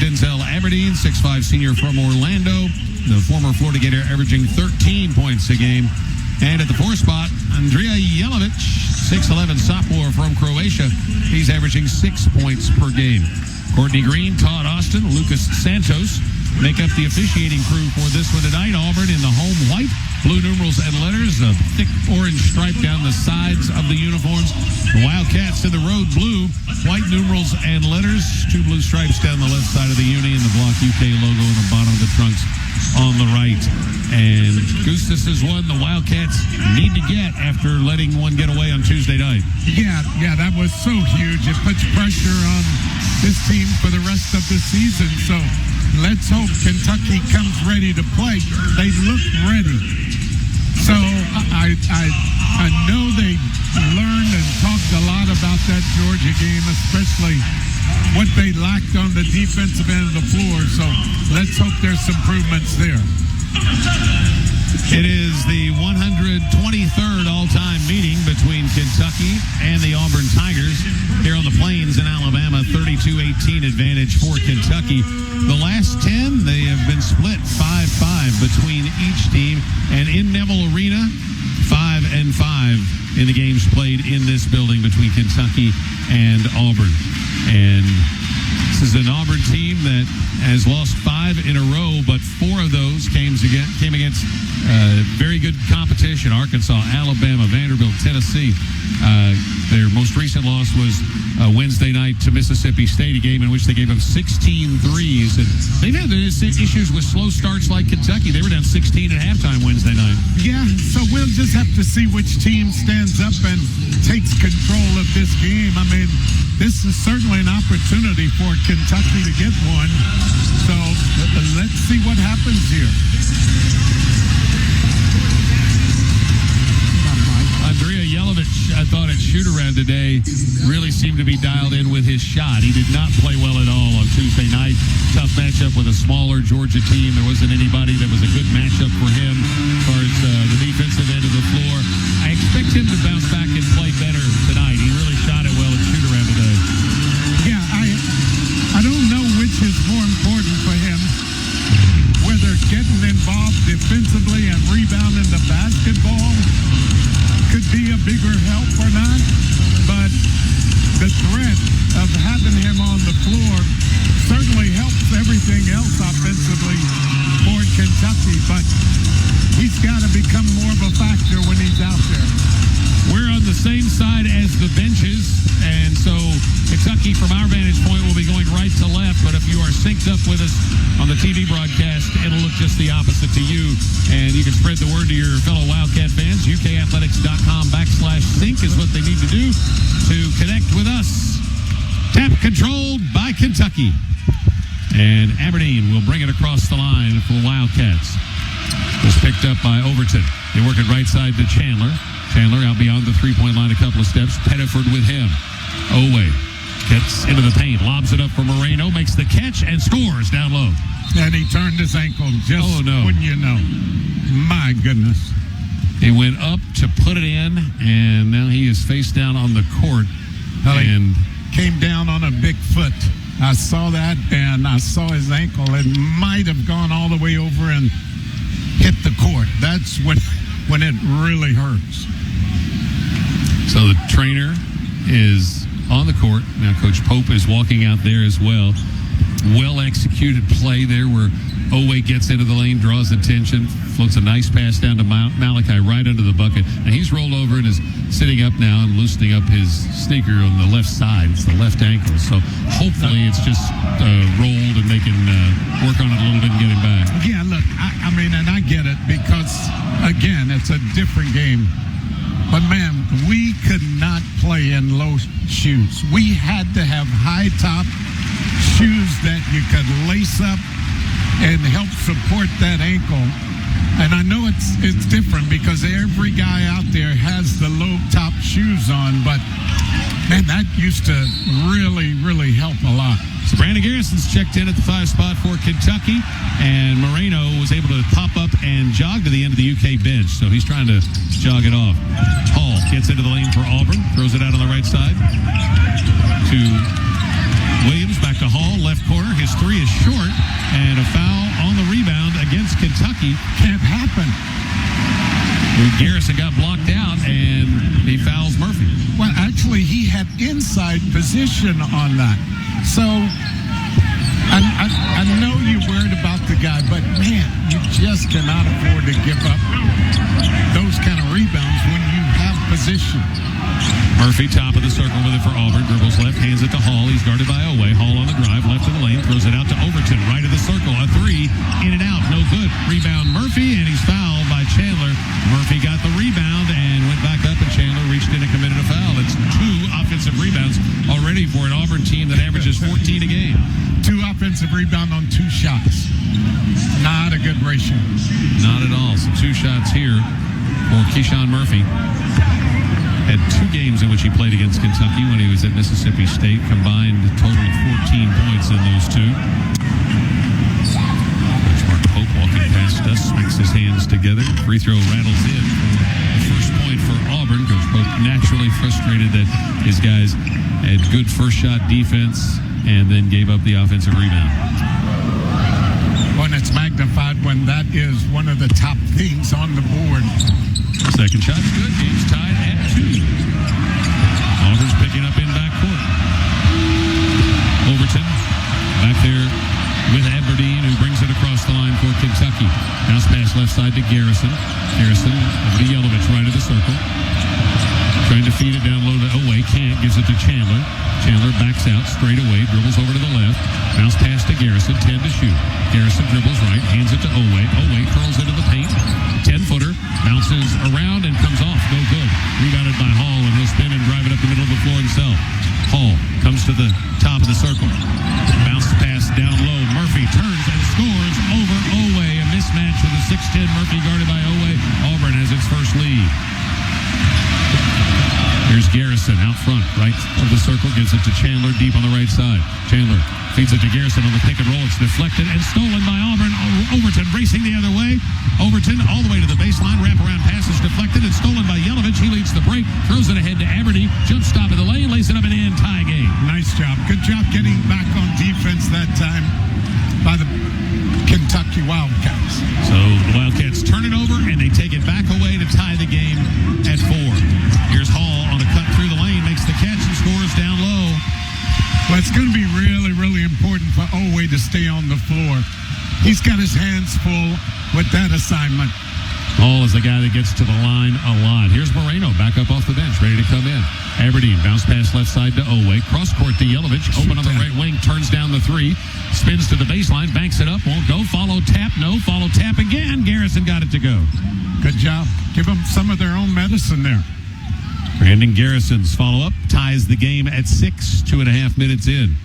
Denzel Aberdeen, 6'5" senior from Orlando. The former Florida Gator averaging 13 points a game. And at the 4 spot, Andrea Jelavic, 6'11" sophomore from Croatia. He's averaging 6 points per game. Courtney Green, Todd Austin, Lucas Santos make up the officiating crew for this one tonight. Auburn in the home white, blue numerals and letters, a thick orange stripe down the sides of the uniforms. The Wildcats in the road blue, white numerals and letters, 2 blue stripes down the left side of the uni, and the Block UK logo in the bottom of the trunks on the right. And Goose, this is one the Wildcats need to get after letting one get away on Tuesday night. Yeah, that was so huge. It puts pressure on this team for the rest of the season. So let's hope Kentucky comes ready to play. They look ready. So I know they learned and talked a lot about that Georgia game, especially what they lacked on the defensive end of the floor. So let's hope there's improvements there. It is the 123rd all-time meeting between Kentucky and the Auburn Tigers here on the Plains in Alabama. 32-18 advantage for Kentucky. The last 10, they have been split 5-5 between each team. And in Neville Arena, 5-5 in the games played in this building between Kentucky and Auburn. And this is an Auburn team that has lost 5 in a row, but 4 of those came against very good competition. Arkansas, Alabama, Vanderbilt, Tennessee. Their most recent loss was Wednesday night to Mississippi State, a game in which they gave up 16 threes. And they've had issues with slow starts like Kentucky. They were down 16 at halftime Wednesday night. Yeah, so we'll just have to see which team stands up and takes control of this game. I mean, this is certainly an opportunity for Kentucky to get one. So let's see what happens here. Andrea Jelavic, I thought at shoot-around today, really seemed to be dialed in with his shot. He did not play well at all on Tuesday night. Tough matchup with a smaller Georgia team. There wasn't anybody that was a good matchup for him as far as the defensive end of the floor. I expect him to bounce back and play better tonight. He really shot it well at shoot-around today. Yeah, I don't know which is more important for him, whether getting involved defensively and rebounding the basketball could be a bigger help or not, but the threat of having him on the floor certainly helps everything else offensively for Kentucky, but he's got to become more of a factor when he's out there. We're on the same side as the benches, and so Kentucky, from our vantage point, will be going right to left, but if you are synced up with us on the TV broadcast, it'll look just the opposite to you, and you can spread the word to your fellow Wildcat fans. UKathletics.com/sync is what they need to do to connect with us. Tap controlled by Kentucky, and Aberdeen will bring it across the line for the Wildcats. Was picked up by Overton. They work it right side to Chandler. Chandler out beyond the three-point line a couple of steps. Pettiford with him. Oweh gets into the paint, lobs it up for Moreno, makes the catch, and scores down low. And he turned his ankle just, wouldn't you know. My goodness. He went up to put it in, and now he is face down on the court. And came down on a big foot. I saw that, and I saw his ankle. It might have gone all the way over and hit the court. That's when it really hurts. So the trainer is on the court. Now Coach Pope is walking out there as well. Well-executed play there where Oweh gets into the lane, draws attention, floats a nice pass down to Malachi right under the bucket. And he's rolled over and is sitting up now and loosening up his sneaker on the left side. It's the left ankle. So hopefully it's just rolled and they can work on it a little bit and get him back. Yeah, look, I mean, and I get it because, again, it's a different game. But, man, we could not play in low shoes. We had to have high-top shoes that you could lace up and help support that ankle. And I know it's different because every guy out there has the low-top shoes on, but, man, that used to really, really help a lot. So Brandon Garrison's checked in at the 5 spot for Kentucky, and Moreno was able to pop up and jog to the end of the UK bench, so he's trying to jog it off. Hall gets into the lane for Auburn, throws it out on the right side to Williams, back to Hall, left corner. His three is short, and a foul on the rebound against Kentucky. Can't happen. Garrison got blocked out, and he fouls Murphy. Well, actually, he had inside position on that. So, I know you're worried about the guy, but, man, you just cannot afford to give up those kind of rebounds when you have position. Murphy, top of the circle with it for Auburn. Dribbles left, hands it to Hall. He's guarded by Oweh. Hall on the drive, left of the lane, throws it out to Overton. Right of the circle, a three, in and out, no good. Rebound Murphy, and he's fouled by Chandler. Murphy got the rebound and went back up, and Chandler reached in and committed a foul. It's 2 offensive rebounds already for an Auburn team that averages 14 a game. 2 offensive rebounds on 2 shots. Not a good ratio. Not at all. So 2 shots here for Keyshawn Murphy. Had 2 games in which he played against Kentucky when he was at Mississippi State. Combined total of 14 points in those 2. Coach Mark Pope walking past us, smacks his hands together. Free throw rattles in for the first point for Auburn. Coach Pope naturally frustrated that his guys had good first shot defense and then gave up the offensive rebound. When it's magnified when that is one of the top things on the board. Second shot's good. Game's tied at 2. Auburn's picking up in backcourt. Overton back there with Aberdeen, who brings it across the line for Kentucky. Bounce pass left side to Garrison. Garrison over to Jelavic, right of the circle. Trying to feed it down low to Oweh. Can't. Gives it to Chandler. Chandler backs out straight away. Dribbles over to the left. Bounce pass to Garrison. 10 to shoot. Garrison dribbles right. Hands it to Oweh. Oweh curls into the paint. 10-footer. Bounces around and comes off. No good. Rebounded by Hall, and he'll spin and drive it up the middle of the floor himself. Hall comes to the top of the circle. Bounce pass down low. Murphy turns and scores over Oweh. A mismatch with a 6'10 Murphy guarded by Oweh. Auburn has its first lead. Here's Garrison out front, right of the circle, gives it to Chandler deep on the right side. Chandler feeds it to Garrison on the pick and roll. It's deflected and stolen by Auburn. Overton racing the other way. Overton all the way to the baseline. Wraparound pass is deflected and stolen by Jelavic. He leads the break, throws it ahead to Aberdeen. Jump stop in the lane, lays it up and in. Tie game. Nice job. Good job getting back on defense that time by the Kentucky Wildcats. So the Wildcats turn it over, and they take it back away to tie the game at 4. Here's Hall on a cut through the lane, makes the catch and scores down low. Well, it's going to be really, really important for Oweh to stay on the floor. He's got his hands full with that assignment. Hall is the guy that gets to the line a lot. Here's Moreno back up off the bench, ready to come in. Aberdeen bounce pass left side to Oweh. Cross court to Jelavic. Open on the right wing, turns down the 3. Spins to the baseline, banks it up, won't go. Follow tap, no. Follow tap again. Garrison got it to go. Good job. Give them some of their own medicine there. Brandon Garrison's follow-up ties the game at 6, 2.5 minutes in.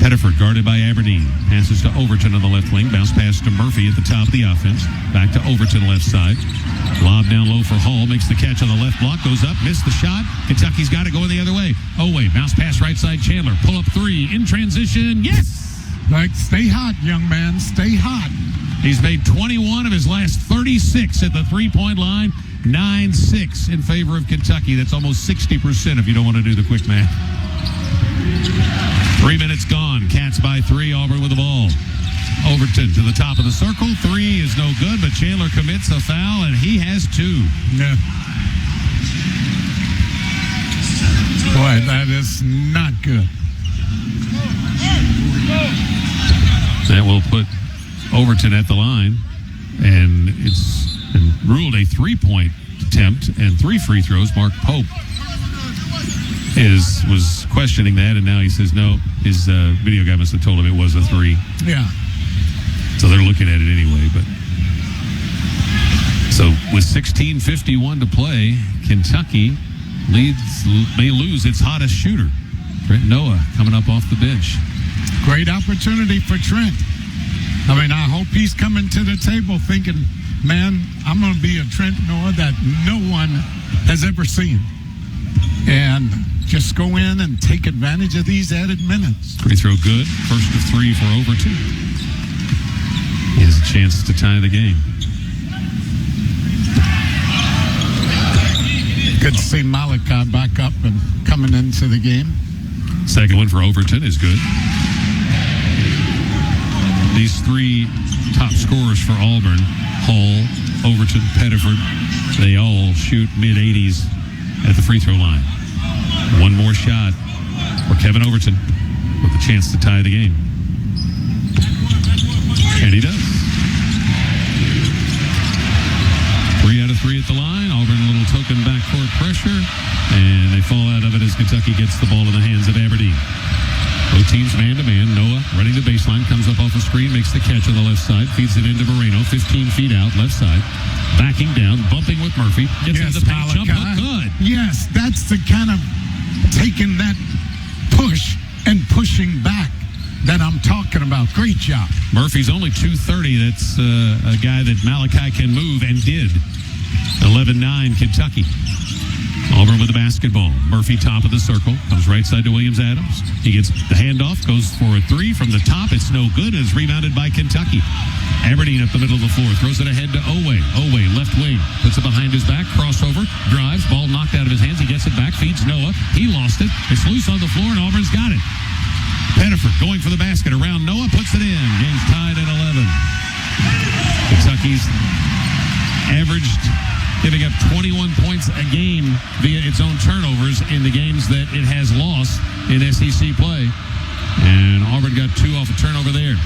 Pettiford guarded by Aberdeen. Passes to Overton on the left wing. Bounce pass to Murphy at the top of the offense. Back to Overton left side. Lob down low for Hall. Makes the catch on the left block. Goes up. Missed the shot. Kentucky's got it going the other way. Oweh. Bounce pass right side. Chandler. Pull up 3. In transition. Yes! Like, stay hot, young man. Stay hot. He's made 21 of his last 36 at the three-point line. 9-6 in favor of Kentucky. That's almost 60% if you don't want to do the quick math. 3 minutes gone. Cats by 3. Auburn with the ball. Overton to the top of the circle. 3 is no good, but Chandler commits a foul, and he has 2. Yeah. Boy, that is not good. That will put Overton at the line, and it's been ruled a 3-point attempt and 3 free throws. Mark Pope was questioning that, and now he says no. His video guy must have told him it was a 3. Yeah. So they're looking at it anyway. But so with 16:51 to play, Kentucky may lose its hottest shooter, Trent Noah, coming up off the bench. Great opportunity for Trent. I mean, I hope he's coming to the table thinking, man, I'm going to be a Trent Noah that no one has ever seen. And just go in and take advantage of these added minutes. Free throw good. First of 3 for Overton. He has a chance to tie the game. Good to see Malachi back up and coming into the game. Second one for Overton is good. These three top scorers for Auburn, Hall, Overton, Pettiford, they all shoot mid-80s at the free throw line. One more shot for Kevin Overton with a chance to tie the game. And he does. 3 out of 3 at the line. Auburn a little token backcourt pressure, and they fall out of it as Kentucky gets the ball in the hands of Aberdeen. Both teams man-to-man. Noah running the baseline, comes up off the screen, makes the catch on the left side, feeds it into Moreno, 15 feet out, left side. Backing down, bumping with Murphy. Gets into the paint, jump hook, good. Yes, that's the kind of taking that push and pushing back that I'm talking about. Great job. Murphy's only 230. That's a guy that Malachi can move and did. 11-9 Kentucky. Auburn with the basketball. Murphy top of the circle. Comes right side to Williams-Adams. He gets the handoff. Goes for a three from the top. It's no good. It's rebounded by Kentucky. Aberdeen up the middle of the floor. Throws it ahead to Oweh. Oweh, left wing. Puts it behind his back. Crossover. Drives. Ball knocked out of his hands. He gets it back. Feeds Noah. He lost it. It's loose on the floor, and Auburn's got it. Pettiford going for the basket. Around Noah. Puts it in. Game's tied at 11. Kentucky's averaged giving up 21 points a game via its own turnovers in the games that it has lost in SEC play. And Auburn got 2 off a turnover there.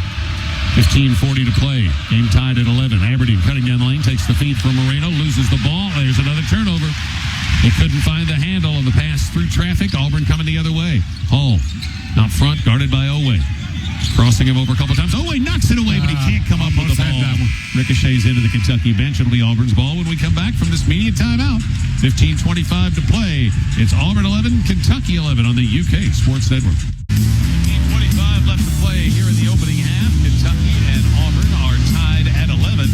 15:40 to play. Game tied at 11. Aberdeen cutting down the lane, takes the feed from Moreno, loses the ball. There's another turnover. He couldn't find the handle on the pass through traffic. Auburn coming the other way. Hall out front, guarded by Oweh. Crossing him over a couple times. Oweh knocks it away, but he can't come up with the ball. Ricochets into the Kentucky bench. It'll be Auburn's ball when we come back from this media timeout. 15:25 to play. It's Auburn 11, Kentucky 11 on the UK Sports Network. 15:25 left to play here in the opening half. Kentucky and Auburn are tied at 11.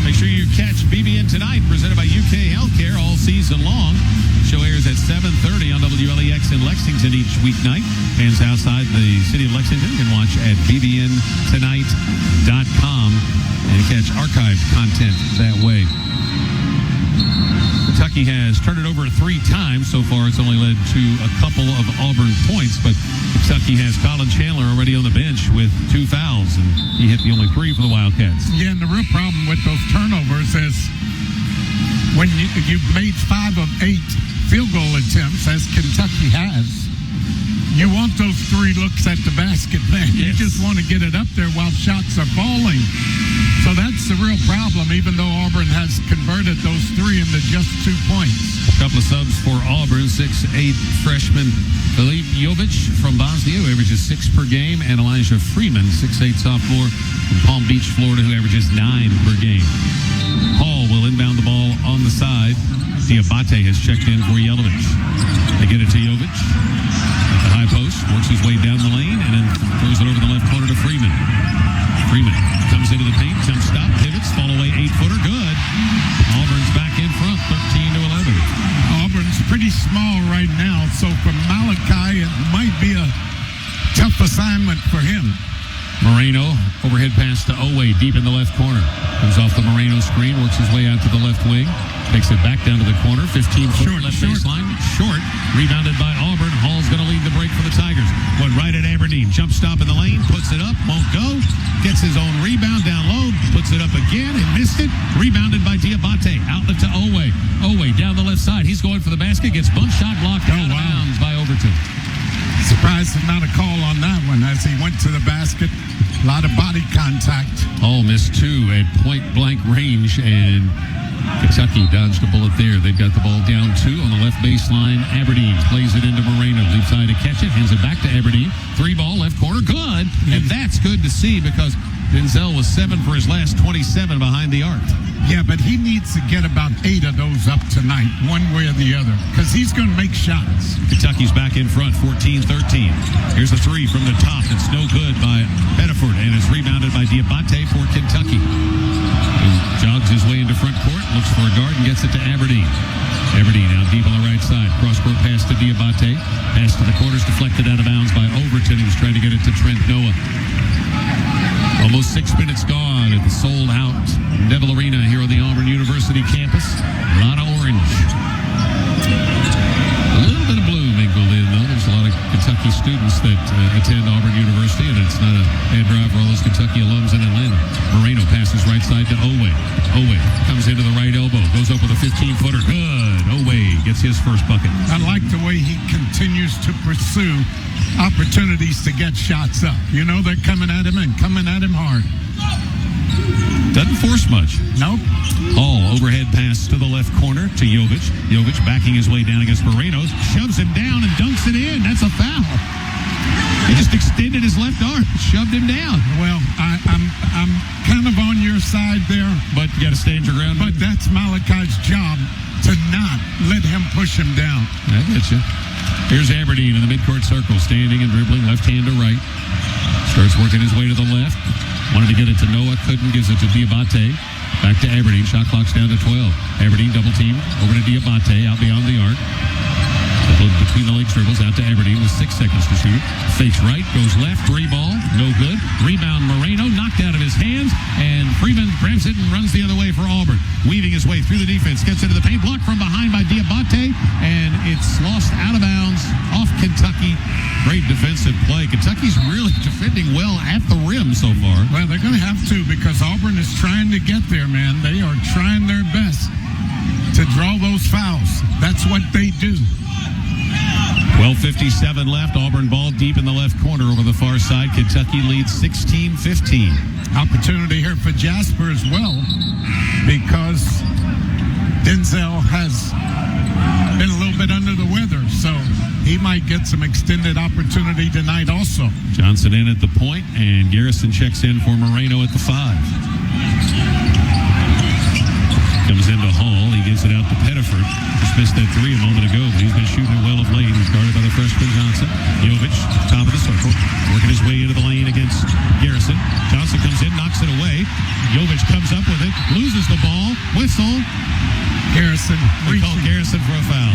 Make sure you catch BBN Tonight, presented by UK Healthcare all season long. The show airs at 7:30 on WLEX in Lexington each weeknight. Fans outside the city of Lexington can watch at bbntonight.com and catch archived content that way. Kentucky has turned it over 3 times. So far, it's only led to a couple of Auburn points, but Kentucky has Colin Chandler already on the bench with 2 fouls, and he hit the only 3 for the Wildcats. Yeah, and the real problem with those turnovers is when you've made 5 of 8 field goal attempts, as Kentucky has, you want those 3 looks at the basket, man. Yes. You just want to get it up there while shots are falling. So that's the real problem, even though Auburn has converted those 3 into just 2 points. A couple of subs for Auburn. 6'8" freshman Philippe Dioubate from Bosnia, who averages 6 per game, and Elijah Freeman, 6'8" sophomore from Palm Beach, Florida, who averages 9 per game. Hall will inbound the ball on the side. Dioubate has checked in for Jelavic. They get it to Dioubate at the high post, works his way down the lane, and then throws it over the left corner to Freeman. Freeman comes into the paint, jump stop, pivots, fall away 8-footer, good. Auburn's back in front, 13-11. Auburn's pretty small right now, so for Malachi, it might be a tough assignment for him. Moreno, overhead pass to Oweh, deep in the left corner. Comes off the Moreno screen, works his way out to the left wing. Takes it back down to the corner, 15-foot left baseline. Short, rebounded by Auburn. Hall's going to lead the break for the Tigers. One right at Aberdeen. Jump stop in the lane, puts it up, won't go. Gets his own rebound down low, puts it up again and missed it. Rebounded by Dioubate. Outlet to Oweh. Oweh down the left side. He's going for the basket, gets bunt shot blocked out of bounds by Overton. Surprised there's not a call on that one as he went to the basket. A lot of body contact. Hall missed 2 at point-blank range, and Kentucky dodged a bullet there. They've got the ball down 2 on the left baseline. Aberdeen plays it into Moreno. Leaves side to catch it. Hands it back to Aberdeen. 3-ball, left corner. Good. And that's good to see because Denzel was 7 for his last 27 behind the arc. Yeah, but he needs to get about 8 of those up tonight, one way or the other, because he's going to make shots. Kentucky's back in front, 14-13. Here's a 3 from the top. It's no good by Pettiford, and it's rebounded by Dioubate for Kentucky. He jogs his way into front court, looks for a guard, and gets it to Aberdeen. Aberdeen out deep on the right side. Cross-court pass to Dioubate. Pass to the corners, deflected out of bounds by Overton. He was trying to get it to Trent Noah. Almost 6 minutes gone at the sold-out Neville Arena here on the Auburn University campus. A lot of orange. A little bit of blue mingled in, though. There's a lot of Kentucky students that attend Auburn University, and it's not a bad drive for all those Kentucky alums in Atlanta. Moreno passes right side to Oweh. Oweh comes into the right elbow, goes up with a 15-footer. Good. Oweh gets his first bucket. I like the way he continues to pursue opportunities to get shots up. You know, they're coming at him and coming at him hard. Doesn't force much. Nope. Hall, overhead pass to the left corner to Jelavic. Jelavic backing his way down against Moreno, shoves him down and dunks it in. That's a foul. He just extended his left arm, shoved him down. Well, I'm kind of on your side there. But you got to stand your ground. But that's Malachi's job, to not let him push him down. I get you. Here's Aberdeen in the midcourt circle, standing and dribbling left hand to right. Starts working his way to the left. Wanted to get it to Noah, couldn't. Gives it to Dioubate. Back to Aberdeen. Shot clock's down to 12. Aberdeen double team over to Dioubate out beyond the arc. Between the legs dribbles out to Aberdeen with 6 seconds to shoot. Fakes right, goes left, three ball, no good. Rebound Moreno, knocked out of his hands, and Freeman grabs it and runs the other way for Auburn. Weaving his way through the defense, gets into the paint, blocked from behind by Dioubate, and it's lost out of bounds off Kentucky. Great defensive play. Kentucky's really defending well at the rim so far. Well, they're going to have to, because Auburn is trying to get there, man. They are trying their best to draw those fouls. That's what they do. 12:57 left. Auburn ball deep in the left corner over the far side. Kentucky leads 16-15. Opportunity here for Jasper as well, because Denzel has been a little bit under the weather, so he might get some extended opportunity tonight also. Johnson in at the point, and Garrison checks in for Moreno at the 5. Comes into Hall. He gives it out to Pettiford. Just missed that 3 a moment ago, but he's been shooting it well of late. He's guarded by the freshman Johnson. Jelavic, top of the circle, working his way into the lane against Garrison. Johnson comes in, knocks it away. Jelavic comes up with it, loses the ball, whistle. Garrison. They call Garrison for a foul.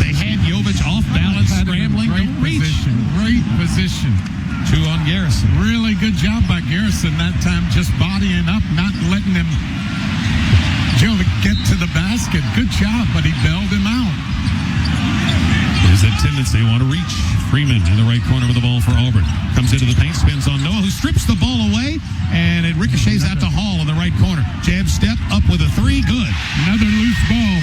They had Jelavic off balance, scrambling. Great position. 2 on Garrison. Really good job by Garrison that time, just bodying up, not letting him get to the basket. Good job, but he bailed him out. There's that tendency. They want to reach. Freeman in the right corner with the ball for Auburn. Comes into the paint, spins on Noah, who strips the ball away, and it ricochets out to Hall in the right corner. Jab step, up with a 3, good. Another loose ball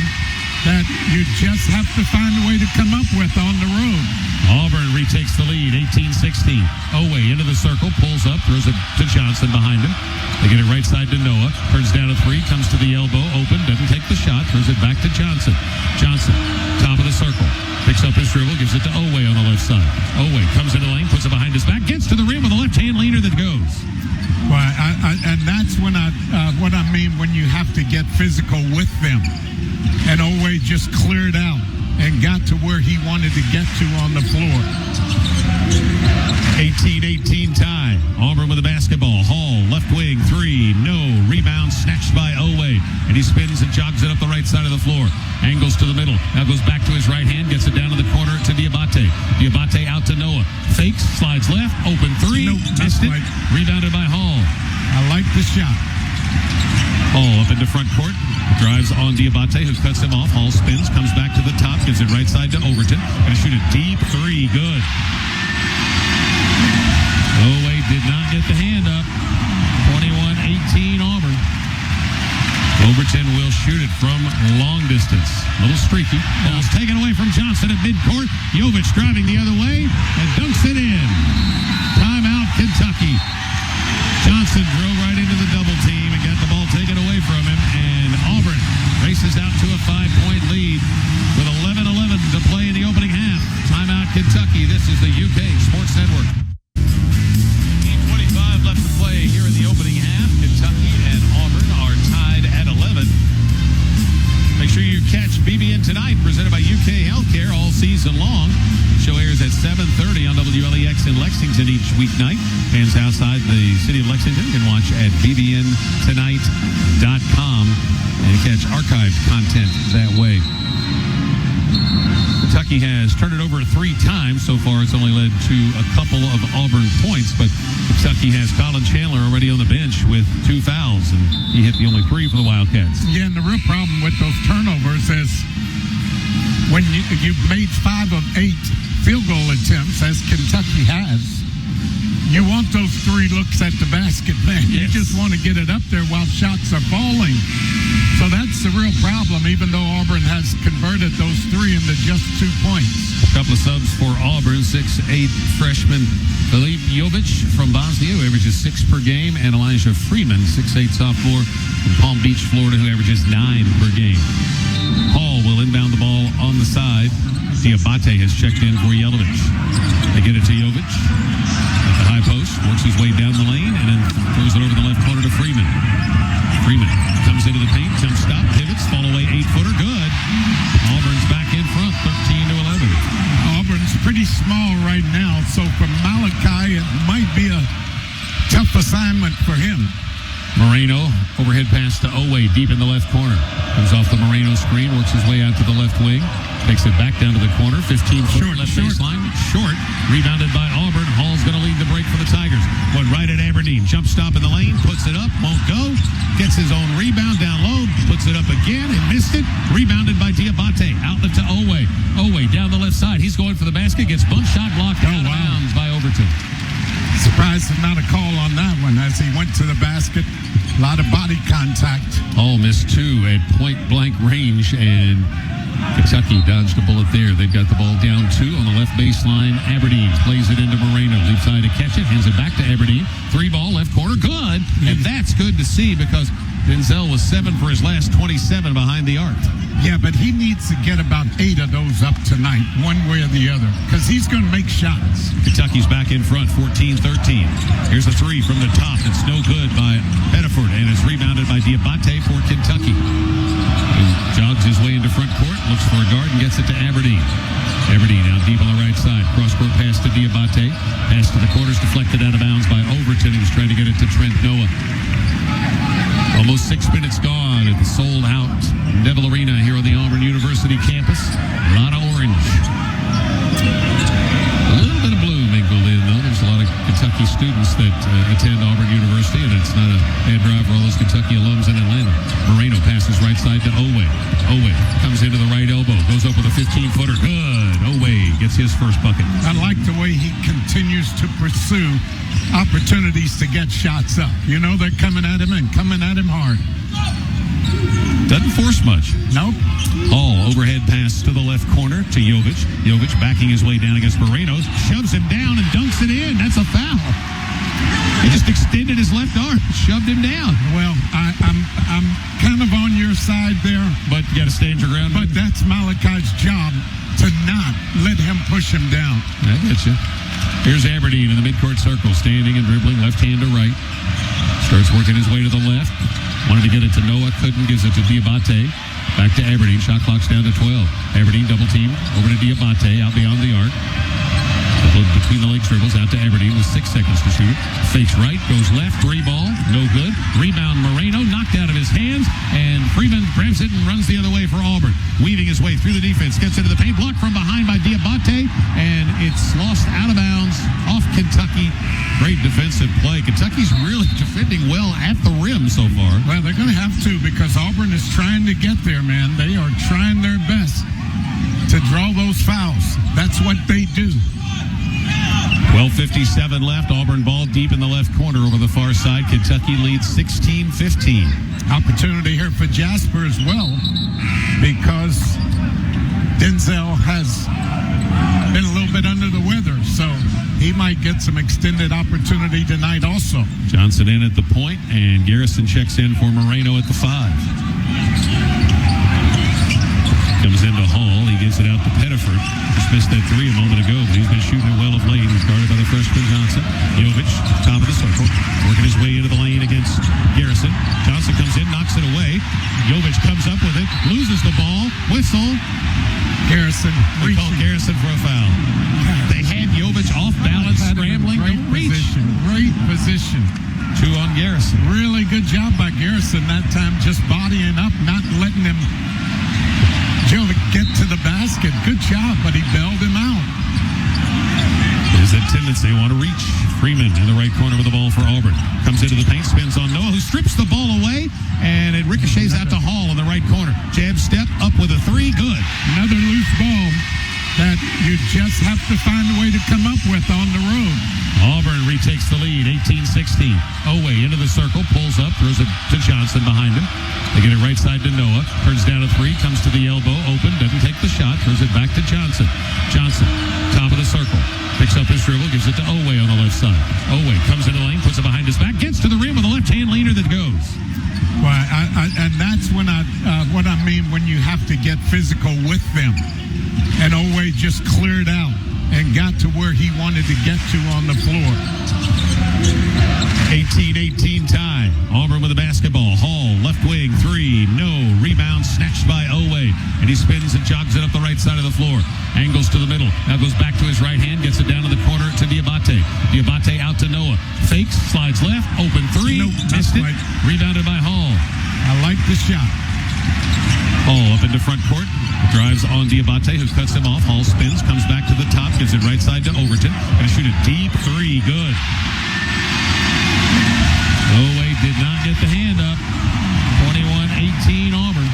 that you just have to find a way to come up with on the road. Auburn retakes the lead, 18-16. Oweh into the circle, pulls up, throws it to Johnson behind him. They get it right side to Noah, turns down a 3, comes to the elbow, open, doesn't take the shot, throws it back to Johnson. Johnson, top of the circle, picks up his dribble, gives it to Oweh on the left side. Oweh comes into the lane, puts it behind his back, gets to the rim with a left-hand leaner that goes. Well, and that's when what I mean when you have to get physical with them. And Oweh just cleared out and got to where he wanted to get to on the floor. 18-18 tie. Auburn with the basketball. Hall, left wing, 3, no. Rebound snatched by Oweh. And he spins and jogs it up the right side of the floor. Angles to the middle. Now goes back to his right hand. Gets it down to the corner to Dioubate. Dioubate out to Noah. Fakes, slides left. Open 3. Nope, missed it. right. Rebounded by Hall. I like the shot. Hall up into front court. Drives on Dioubate, who cuts him off. Hall spins, comes back to the top. Gives it right side to Overton. Going to shoot a deep 3. Good. Oweh did not get the hand up. 21-18 Auburn. Overton will shoot it from long distance. A little streaky. Ball's taken away from Johnson at midcourt. Jelavic driving the other way and dunks it in. Timeout, Kentucky. Johnson drove right into the double team and got the ball taken away from him. And Auburn races out to a 5-point lead with 11-11 to play in the opening half. Timeout, Kentucky. This is the UK Sports Network. 25 left to play here in the opening half. Kentucky and Auburn are tied at 11. Make sure you catch BBN Tonight, presented by UK Healthcare all season long. The show airs at 7:30 on WLEX in Lexington each weeknight. Fans outside the city of Lexington can watch at bbntonight.com and catch archived content that way. Kentucky has turned it over 3 times. So far, it's only led to a couple of Auburn points, but Kentucky has Colin Chandler already on the bench with 2 fouls, and he hit the only 3 for the Wildcats. Yeah, and the real problem with those turnovers is when you've made 5 of 8 field goal attempts, as Kentucky has, you want those 3 looks at the basket, man. You just want to get it up there while shots are falling. So that's the real problem, even though Auburn has converted those 3 into just 2 points. A couple of subs for Auburn. 6'8" freshman Dioubate from Bosnia, who averages 6 per game, and Elijah Freeman, 6'8" sophomore from Palm Beach, Florida, who averages 9 per game. Hall will inbound the ball on the side. Dioubate has checked in for Jelavic. They get it to Jovic. At the high post, works his way down the lane, and then throws it over the left corner to Freeman. Freeman comes into the paint, jump stop, pivots, fall away, 8-footer, good. Auburn's back in front, 13-11. Auburn's pretty small right now, so for Malachi, it might be a tough assignment for him. Moreno, overhead pass to Oweh, deep in the left corner. Comes off the Moreno screen, works his way out to the left wing. Takes it back down to the corner, 15-foot left baseline. Short, rebounded by Auburn. Hall's going to lead the break for the Tigers. Went right at Aberdeen. Jump stop in the lane, puts it up, won't go. Gets his own rebound down low, puts it up again and missed it. Rebounded by Dioubate. Outlet to Oweh. Oweh down the left side. He's going for the basket. Gets bump shot blocked out of bounds by Overton. Surprised there's not a call on that one as he went to the basket. A lot of body contact. All missed 2 at point-blank range, and Kentucky dodged a bullet there. They've got the ball down 2 on the left baseline. Aberdeen plays it into Moreno. Leaves high to catch it. Hands it back to Aberdeen. 3-ball, left corner. Good. And that's good to see because Denzel was 7 for his last 27 behind the arc. Yeah, but he needs to get about 8 of those up tonight, one way or the other, because he's going to make shots. Kentucky's back in front, 14-13. Here's a 3 from the top. It's no good by Pettiford, and it's rebounded by Dioubate for Kentucky. He jogs his way into front court, looks for a guard, and gets it to Aberdeen. Aberdeen out deep on the right side. Cross-court pass to Dioubate. Pass to the corners, deflected out of bounds by Overton. He was trying to get it to Trent Noah. Almost 6 minutes gone at the sold-out Neville Arena here on the Auburn University campus. A lot of orange. A little bit of blue mingled in, though. There's a lot of Kentucky students that attend Auburn University, and it's not a bad drive for all those Kentucky alums in Atlanta. Moreno passes right side to Oweh. Oweh comes into the right elbow, goes up with a 15-footer. Good. Oweh gets his first bucket. I like the way he continues to pursue opportunities to get shots up. You know, they're coming at him and coming at him hard. Doesn't force much. Nope. Hall, overhead pass to the left corner to Jovic. Jovic backing his way down against Moreno. Shoves him down and dunks it in. That's a foul. He just extended his left arm, shoved him down. Well, I'm kind of on your side there. But you got to stand your ground. But that's Malachi's job to not let him push him down. I get you. Here's Aberdeen in the midcourt circle, standing and dribbling left hand to right. Starts working his way to the left. Wanted to get it to Noah, couldn't. Gives it to Dioubate. Back to Aberdeen. Shot clock's down to 12. Aberdeen double team over to Dioubate out beyond the arc. Between the legs dribbles out to Aberdeen with 6 seconds to shoot. Fakes right, goes left, 3-ball, no good. Rebound Moreno, knocked out of his hands, and Freeman grabs it and runs the other way for Auburn. Weaving his way through the defense, gets into the paint, blocked from behind by Dioubate, and it's lost out of bounds off Kentucky. Great defensive play. Kentucky's really defending well at the rim so far. Well, they're going to have to because Auburn is trying to get there, man. They are trying their best to draw those fouls. That's what they do. 12:57 left. Auburn ball deep in the left corner over the far side. Kentucky leads 16-15. Opportunity here for Jasper as well because Denzel has been a little bit under the weather, so he might get some extended opportunity tonight also. Johnson in at the point, and Garrison checks in for Moreno at the 5. Comes into Hall. He gives it out to Pettiford. Just missed that 3 a moment ago, but he's been shooting it well of late. He's guarded by the freshman Johnson. Jovic, top of the circle, working his way into the lane against Garrison. Johnson comes in, knocks it away. Jovic comes up with it, loses the ball, whistle. Garrison. They called Garrison for a foul. They had Jovic off balance, scrambling. Great position. 2 on Garrison. Really good job by Garrison that time, just bodying up, not letting him to get to the basket. Good job, but he bailed him out. His has that tendency. They want to reach. Freeman in the right corner with the ball for Auburn. Comes into the paint, spins on Noah, who strips the ball away, and it ricochets out to Hall in the right corner. Jab step, up with a three, good. Another loose ball that you just have to find a way to come up with on the road. Auburn retakes the lead, 18-16. Oweh into the circle, pulls up, throws it to Johnson behind him. They get it right side to Noah. Turns down a three, comes to the elbow, open, doesn't take the shot, throws it back to Johnson. Johnson, top of the circle, picks up his dribble, gives it to Oweh on the left side. Oweh comes into the lane, puts it behind his back, gets to the rim with a left-hand leaner that goes. Well, and that's when what I mean when you have to get physical with them. And Oweh just cleared out and got to where he wanted to get to on the floor. 18-18 tie. Auburn with the basketball. Hall, left wing, three. No. Rebound snatched by Oweh. And he spins and jogs it up the right side of the floor. Angles to the middle. Now goes back to his right hand. Gets it down to the corner to Dioubate. Dioubate out to Noah. Fakes, slides left. Open three. Nope, missed it. Right. Rebounded by Hall. I like the shot. Hall up into front court. Drives on Dioubate, who cuts him off. Hall spins, comes back to the top, gives it right side to Overton. Going to shoot a deep three. Good. Oweh did not get the hand up. 21-18 Auburn.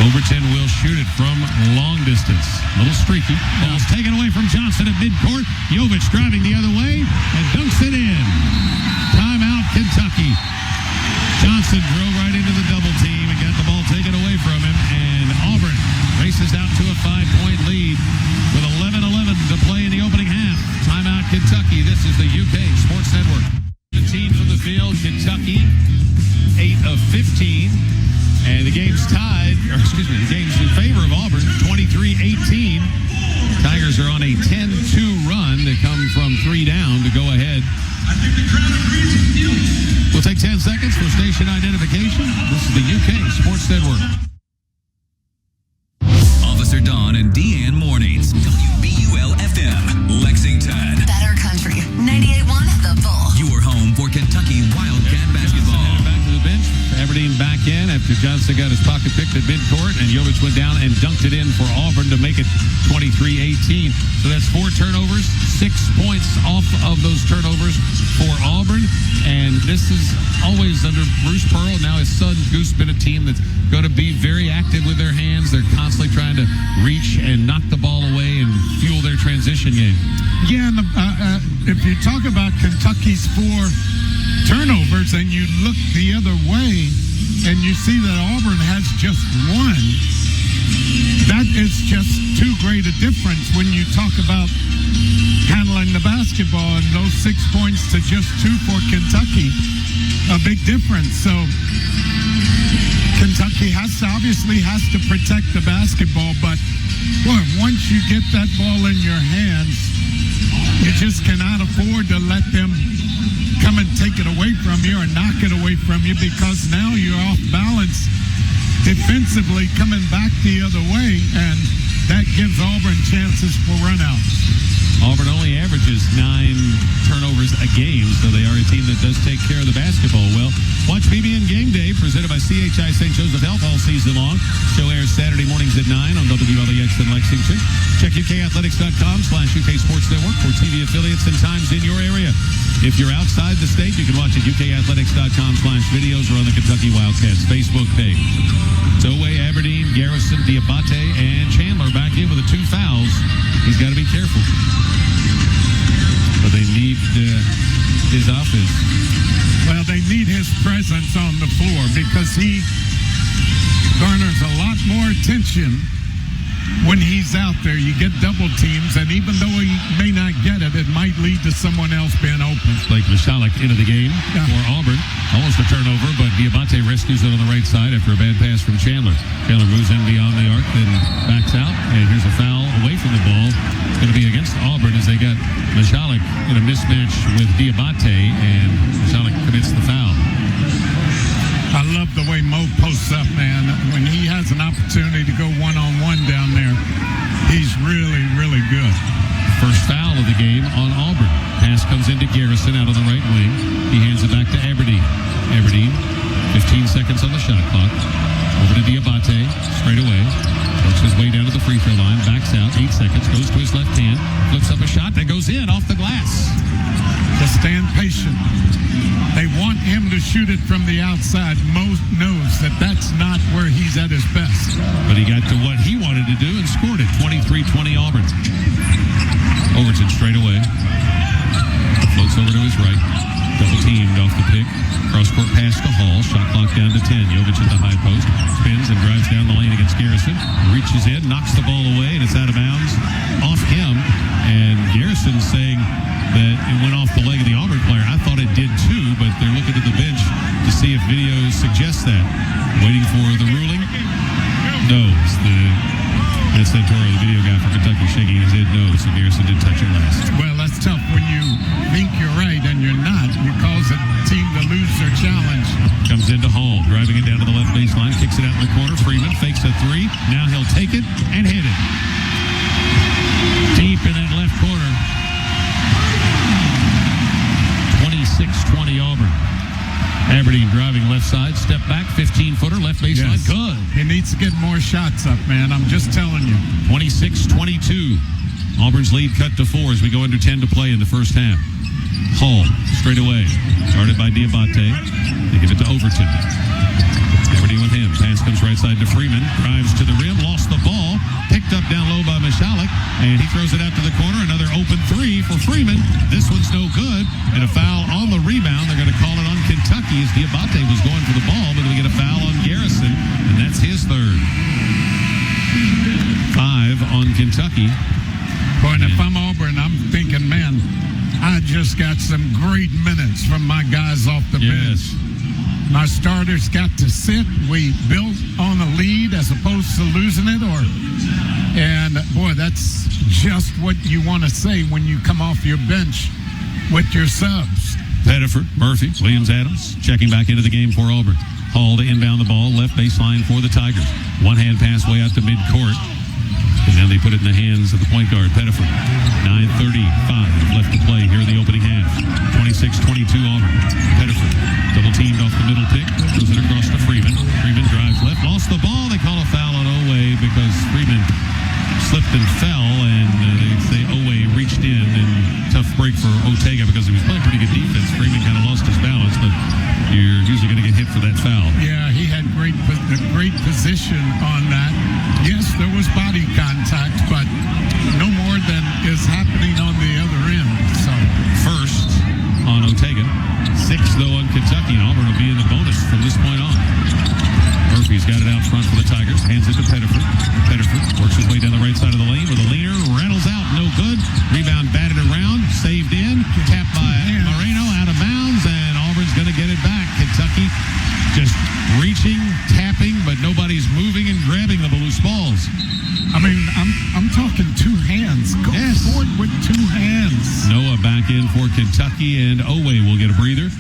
Overton will shoot it from long distance. A little streaky. Ball's taken away from Johnson at midcourt. Jelavic driving the other way and dunks it in. Timeout, Kentucky. Johnson drove right into the double team and got the ball taken away from him. And Auburn races out to a 5-point lead with 11-11 to play in the opening half. Timeout, Kentucky. This is the UK Sports Network. 15 from the field. Kentucky, 8 of 15. And the game's tied, or excuse me, the game's in favor of Auburn, 23-18. Tigers are on a 10-2 run. They come from 3 down to go ahead. We'll take 10 seconds for station identification. This is the UK Sports Network. Officer Don and Deanne Mornings. WBUL-FM, Lexington. Better country. 98.1 The Bull. Your home for Kentucky Wildcat basketball. Back to the bench. Aberdeen back in after Johnson got his pocket picked at midcourt, and Jelavic went down and dunked it in for Auburn to make it 23-18. So that's 4 turnovers, 6 points off of those turnovers for Auburn. And this is always under Bruce Pearl. Now his son, Goose, been a team that's going to be very active with their hands. They're constantly trying to reach and knock the ball away and fuel their transition game. Yeah, and if you talk about Kentucky's 4 turnovers and you look the other way and you see that Auburn has just 1, that is just too great a difference when you talk about handling the basketball, and those 6 points to just 2 for Kentucky, a big difference. So Kentucky obviously has to protect the basketball, but boy, once you get that ball in your hands, you just cannot afford to let them come and take it away from you or knock it away from you, because now you're off balance defensively coming back the other way, and that gives Auburn chances for runouts. Auburn only averages 9 turnovers a game, so they are a team that does take care of the basketball well. Watch BBN Game Day, presented by CHI St. Joseph Health all season long. Show airs Saturday mornings at 9 on WLEX in Lexington. Check UKathletics.com/UK Sports Network for TV affiliates and times in your area. If you're outside the state, you can watch at UKathletics.com/videos or on the Kentucky Wildcats Facebook page. Oweh, Aberdeen, Garrison, Dioubate, and Chandler back in with the 2 fouls. He's got to be careful. But they need his offense. Well, they need his presence on the floor because he garners a lot more attention when he's out there. You get double teams, and even though he may not get it, it might lead to someone else being open. Like Mishalik into the game for Auburn. Almost a turnover, but Dioubate rescues it on the right side after a bad pass from Chandler. Chandler moves in beyond the arc, then backs out, and here's a foul away from the ball. It's going to be against Auburn as they got Mishalik in a mismatch with Dioubate, and Mishalik commits the foul. I love the way Mo posts up, man. When he has an opportunity to go one-on-one down there, he's really, really good. First foul of the game on Auburn. Pass comes into Garrison out on the right wing. He hands it back to Aberdeen. Aberdeen, 15 seconds on the shot clock. Over to Dioubate, straight away. Works his way down to the free throw line, backs out, 8 seconds, goes to his left hand, flips up a shot that goes in off the glass. Just stand patient. They want him to shoot it from the outside. Most knows that that's not where he's at his best. But he got to what he wanted to do and scored it. 23-20 Auburn. Overton straight away. Floats over to his right. Double teamed off the pick. Cross-court pass to Hall. Shot clock down to 10. Jelavic at the high post. Spins and drives down the lane against Garrison. Reaches in, knocks the ball away, and it's out of bounds off him. And Garrison saying that it went off the leg of the Auburn player. I thought it did too, but they're looking at the bench to see if video suggests that. Waiting for the ruling. No, it's the Toro, the video guy for Kentucky, shaking his head no, so Garrison did touch it last. Well, that's tough when you think you're right and you're not. It causes a team to lose their challenge. Comes into Hall, driving it down to the left baseline, kicks it out in the corner. Freeman fakes a three. Now he'll take it and hit it. Deep in that left corner. 26-20 Auburn. Aberdeen driving left side, step back, 15-footer, left baseline, Yes. good. He needs to get more shots up, man. I'm just telling you. 26-22. Auburn's lead cut to 4 as we go under 10 to play in the first half. Hall, straight away. Started by Dioubate. They give it to Overton. Aberdeen with him. Pass comes right side to Freeman. Drives to the rim, lost the ball. Picked up down low by Mishalik, and he throws it out to the corner. Another open three for Freeman. This one's no good, and a foul on the rebound. They're going to call it on Kentucky as Dioubate was going for the ball, but we get a foul on Garrison, and that's his third. 5 on Kentucky. Boy, and if I'm Auburn, I'm thinking, man, I just got some great minutes from my guys off the bench. My starters got to sit. We built on a lead as opposed to losing it. And, boy, that's just what you want to say when you come off your bench with your subs. Pettiford, Murphy, Williams, Adams checking back into the game for Auburn. Hall to inbound the ball, left baseline for the Tigers. One-hand pass way out to midcourt. And now they put it in the hands of the point guard, Pettiford. 9:35 left to play here in the opening half. 26-22 Auburn. Pettiford double teamed off the middle pick. Throws it across to Freeman. Freeman drives left. Lost the ball. They call a foul on Oweh because Freeman slipped and fell. And they say Oweh reached in. And tough break for Ortega because he was playing pretty good defense. Freeman kind of lost his balance, but you're usually going to get hit for that foul. Yeah, he had great position on that. Yes, there was body contact, but no more than is happening on the other end. So first on Ortega, 6 though on Kentucky, and Auburn will be in the bonus from this point on. Murphy's got it out front for the Tigers, hands it to Pettiford. Pettiford works his way down the right side of the lane with a leaner, rattles out, no good. Rebound batted around, saved in, tapped by Moreno, out of bounds, and Auburn's going to get it back. Kentucky just reaching, tapping, but nobody's moving and grabbing the loose balls. I mean, I'm talking 2 hands. Go for it with 2 hands. Noah back in for Kentucky, and Oweh will get a breather.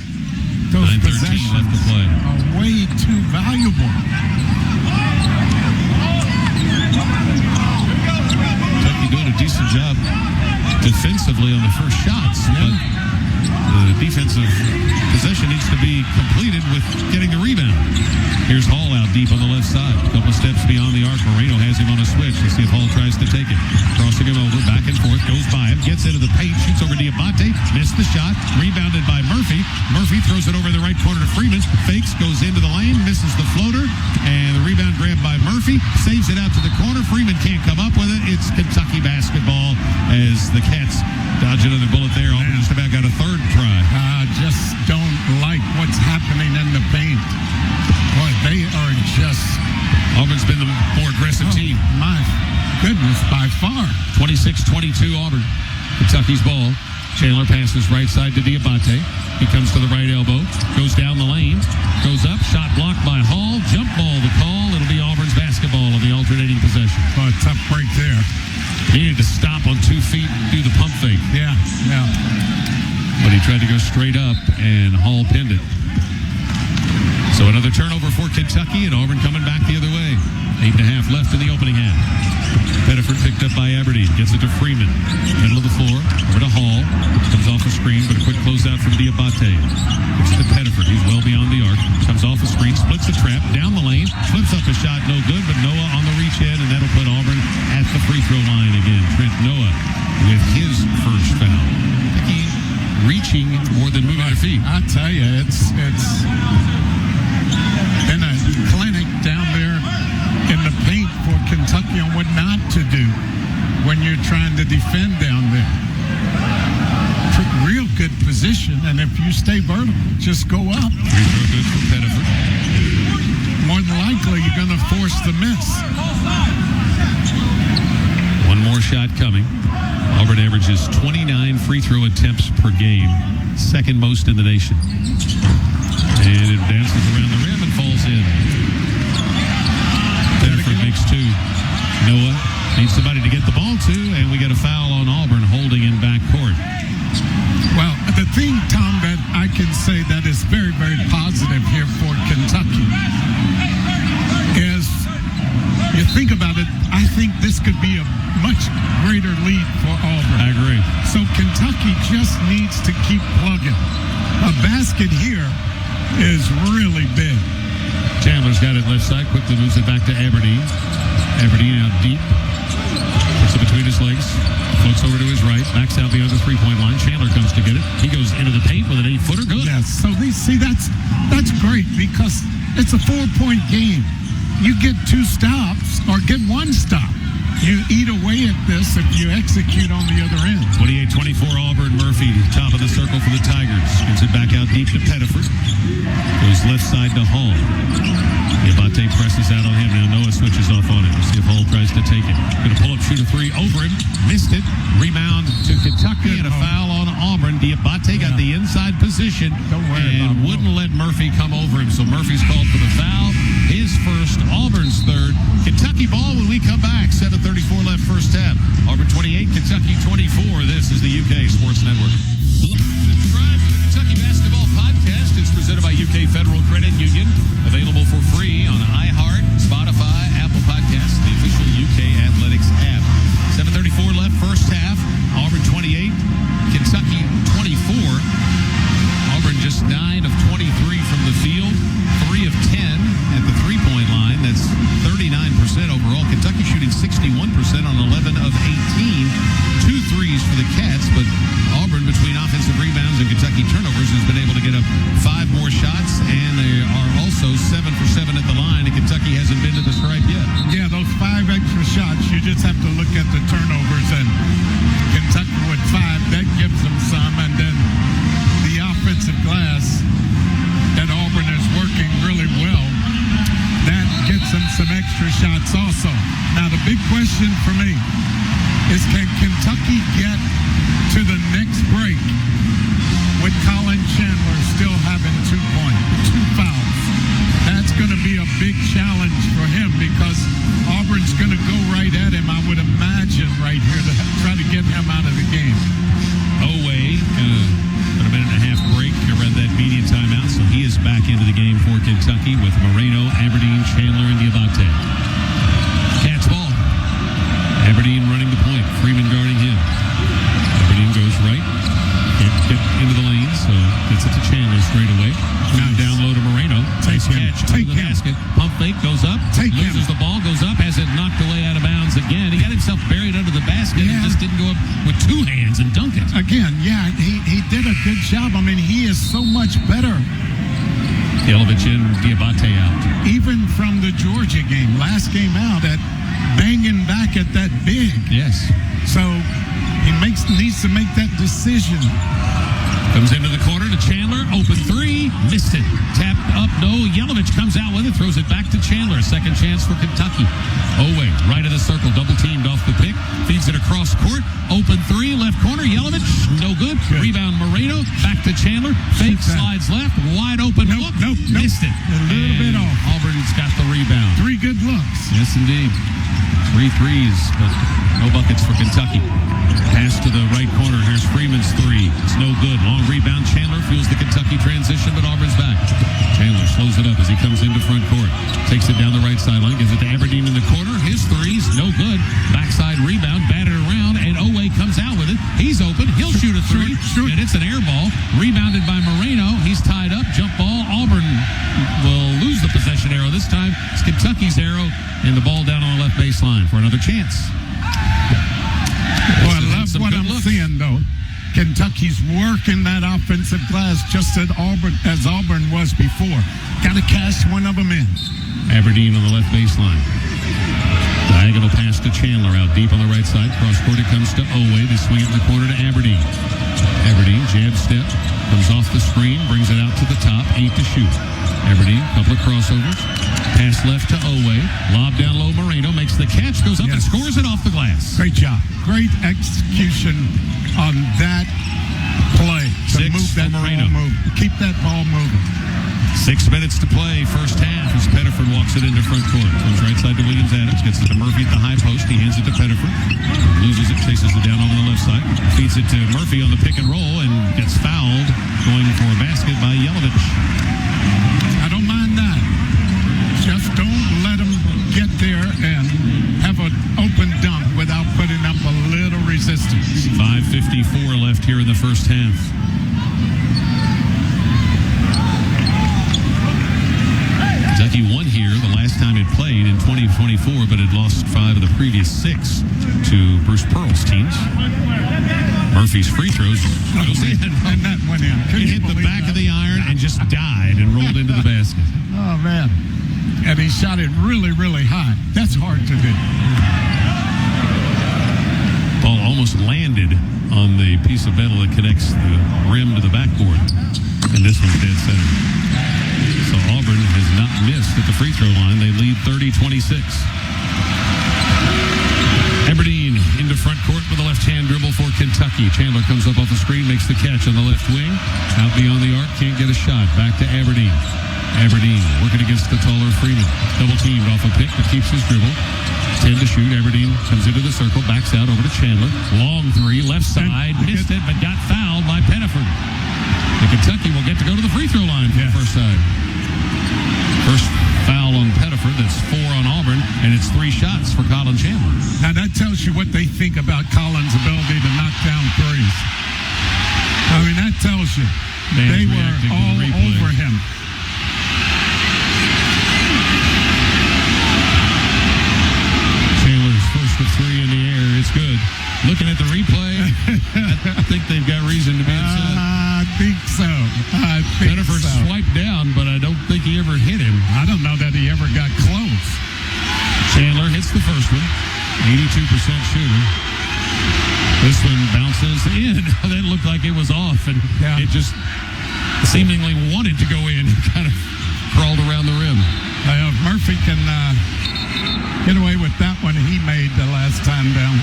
Those 9:13 possessions left to play. are way too valuable. Kentucky doing a decent job defensively on the first shots, but the defensive possession needs to be completed with getting the rebound. Here's Hall out deep on the left side. A couple steps beyond the arc. Moreno has him on a switch. Let's see if Hall tries to take it. Crossing him over, back and forth, goes by him, gets into the paint, shoots over Dioubate, missed the shot, rebounded by Murphy. Murphy throws it over the right corner to Freeman, fakes, goes into the lane, misses the floater, and the rebound grabbed by Murphy, saves it out to the corner. Freeman can't come up with it. It's Kentucky basketball as the Cats dodge another bullet there. Auburn just about got a third try. Just don't like what's happening in the paint. Boy, they are just... Auburn's been the more aggressive team. My goodness, by far. 26-22 Auburn. Kentucky's ball. Chandler passes right side to Dioubate. He comes to the right elbow. Goes down the lane. Goes up. Shot blocked by Hall. Jump ball the call. It'll be Auburn's basketball on the alternating possession. Oh, tough break there. He needed to stop on 2 feet and do the pump fake. Yeah. But he tried to go straight up, and Hall pinned it. So another turnover for Kentucky, and Auburn coming back the other way. 8.5 left in the opening half. Pettiford picked up by Aberdeen. Gets it to Freeman. Middle of the floor. Over to Hall. Comes off the screen, but a quick closeout from Dioubate. Gives it to Pettiford. He's well beyond the arc. Comes off the screen. Splits the trap. Down the lane. Flips up a shot. No good, but Noah on the reach in, and that'll put Auburn at the free throw line again. Trent Noah with his first foul. Kentucky reaching more than moving their feet. I tell you, it's been a clinic down there in the paint for Kentucky on what not to do when you're trying to defend down there. Real good position, and if you stay vertical, just go up. Free throw good for Pettiford. More than likely, you're going to force the miss. One more shot coming. Auburn averages 29 free throw attempts per game, second most in the nation. And it dances around the rim and falls in. Pettiford makes two. Noah needs somebody to get the ball to, and we got a foul on Auburn holding in backcourt. Well, the thing, Tom, that I can say that is very, very positive here for Kentucky is, you think about it, I think this could be a much greater lead for Auburn. I agree. So Kentucky just needs to keep plugging. A basket here is really big. Chandler's got it left side, quickly moves it back to Aberdeen. Aberdeen out deep. Puts it between his legs. Floats over to his right. Backs out beyond the three-point line. Chandler comes to get it. He goes into the paint with an 8-footer. Good. Yes. So that's great because it's a 4-point game. You get 2 stops or get 1 stop. You eat away at this if you execute on the other end. 28-24 Auburn. Murphy, top of the circle for the Tigers. Gets it back out deep to Pettiford. Goes left side to Hall. Dioubate presses out on him. Now Noah switches off on it. We'll see if Hall tries to take it. Going to pull up, shoot a 3 over him. Missed it. Rebound to Kentucky and a foul on Auburn. Dioubate got the inside position and wouldn't let Murphy come over him. So Murphy's called for the foul. His first, Auburn's third. Kentucky ball when we come back. 7:34 left first half. Auburn 28, Kentucky 24. This is the UK Sports Network. Subscribe to the Kentucky Basketball Podcast. It's presented by UK Federal Credit Union. Available for free on iHeart, Spotify, Apple Podcasts, the official UK Athletics app. 7:34 left first half. Auburn 28, Kentucky 24. Auburn just 9 of 23 from the field, 3 of 10 at the three-point line. That's 39% overall. Kentucky shooting 61% on 11 of 18. 2 threes for the Cats, but Auburn, between offensive rebounds and Kentucky turnovers, has been able to get up 5 more shots, and they are also 7 for 7 at the line, and Kentucky hasn't been to the stripe yet. Yeah, those 5 extra shots, you just have to look at the turnovers, and Kentucky with 5, that gives them some, and then the offensive glass that Auburn is working really well, that gets them some extra shots also. Now, the big question for me is, can Kentucky get to the next break with Colin Chandler still having 2 fouls? That's going to be a big challenge for him because Auburn's going to go right at him, I would imagine, right here to try to get him out of the game. Oweh, about a minute and a half break around that media timeout, so he is back into the game for Kentucky with Moreno, Aberdeen, Chandler, and Dioubate. Cats ball. Aberdeen running the point. Freeman guarding him. Aberdeen goes right. Can't get into the lane, so gets it to Chandler straight away. Now down low to Moreno. Nice catch. Take the basket. Pump fake goes up. Loses the ball. Goes up. Has it knocked away out of bounds again. He got himself buried under the basket and just didn't go up with 2 hands and dunk it. Again, yeah, he did a good job. I mean, he is so much better. Jelavic in, Dioubate out. Even from the Georgia game, last game out, at banging back at that big. Yes. So he needs to make that decision. Comes into the corner to Chandler. Open 3. Missed it. Tapped up. No. Jelavic comes out with it. Throws it back to Chandler. Second chance for Kentucky. Oweh, right of the circle. Double teamed off the pick. Feeds it across court. Open 3. Left corner. Jelavic. No good. Rebound Moreno. Back to Chandler. Fake slides left. Wide open. Nope. Missed it. A little bit off. Auburn's got the rebound. 3 good looks. Yes, indeed. 3 threes, but no buckets for Kentucky. Pass to the right corner. Here's Freeman's 3. It's no good. Long rebound. Chandler feels the Kentucky transition, but Auburn's back. Chandler slows it up as he comes into front court. takes it down the right sideline, gives it to Aberdeen in the corner. His threes, no good. Backside rebound, batted around, and Oweh comes out with it. He's open. He'll shoot a three, and it's an air ball. Rebounded by Moreno. He's tied up. Jump ball. Auburn will lose the possession arrow this time. It's Kentucky's arrow, and the ball down on the left baseline for another chance. Well, I love what I'm seeing, though. Kentucky's working that offensive glass just as Auburn was before. Got to cash one of them in. Aberdeen on the left baseline. Diagonal pass to Chandler out deep on the right side. Cross court it comes to Oweh. They swing it in the corner to Aberdeen. Aberdeen, jab step, comes off the screen, brings it out to the top, 8 to shoot. Aberdeen, couple of crossovers. Pass left to Oweh. Lob down low, Moreno makes the catch, goes up and scores it off the glass. Great job. Great execution on that play. To move that Moreno. Keep that ball moving. 6 minutes to play, first half, as Pettiford walks it into front court. Comes right side to Williams-Adams, gets it to Murphy at the high post. He hands it to Pettiford. Loses it, chases it down over the left side. Feeds it to Murphy on the pick and roll and gets fouled, going for a basket by Jelavic. I don't mind that. Just don't let him get there and have an open dunk without putting up a little resistance. 5:54 left here in the first half. Kentucky won here the last time it played in 2024, but had lost 5 of the previous 6 to Bruce Pearl's teams. Murphy's free throws. And that went in. It hit the back of the iron and just died and rolled into the basket. Oh, man. And he shot it really, really high. That's hard to do. Ball almost landed on the piece of metal that connects the rim to the backboard. And this one's dead center. So Auburn has not missed at the free throw line. They lead 30-26. Aberdeen into front court with a left-hand dribble for Kentucky. Chandler comes up off the screen, makes the catch on the left wing. Out beyond the arc, can't get a shot. Back to Aberdeen. Aberdeen working against the taller Freeman. Double teamed off a pick, but keeps his dribble. 10 to shoot. Aberdeen comes into the circle, backs out over to Chandler. Long three, left side, missed it, but got fouled by Pettiford. And Kentucky will get to go to the free throw line for the first time. First foul on Pettiford. That's 4 on Auburn, and it's 3 shots for Colin Chandler. Now that tells you what they think about Colin's ability to knock down threes. I mean, that tells you they were all over him. Chandler's first of 3 in the air. It's good. Looking at the replay, I think they've got reason to be upset. I think so. Pettiford swiped down, but I don't think he ever hit him. I don't know that he ever got close. Chandler hits the first one. 82% shooter. This one bounces in. That looked like it was off, and it just seemingly wanted to go in. It kind of crawled around the rim. If Murphy can get away with that one he made the last time down.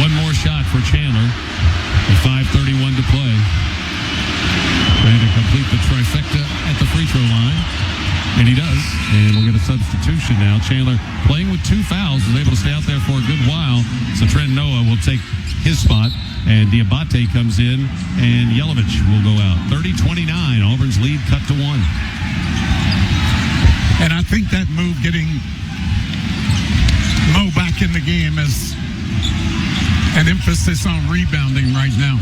One more shot for Chandler with 5:31 to play. Trying to complete the trifecta at the free throw line. And he does. And we'll get a substitution now. Chandler playing with 2 fouls, is able to stay out there for a good while. So Trent Noah will take his spot. And Dioubate comes in, and Jelavic will go out. 30-29. Auburn's lead cut to 1. And I think that move getting Mo back in the game is an emphasis on rebounding right now.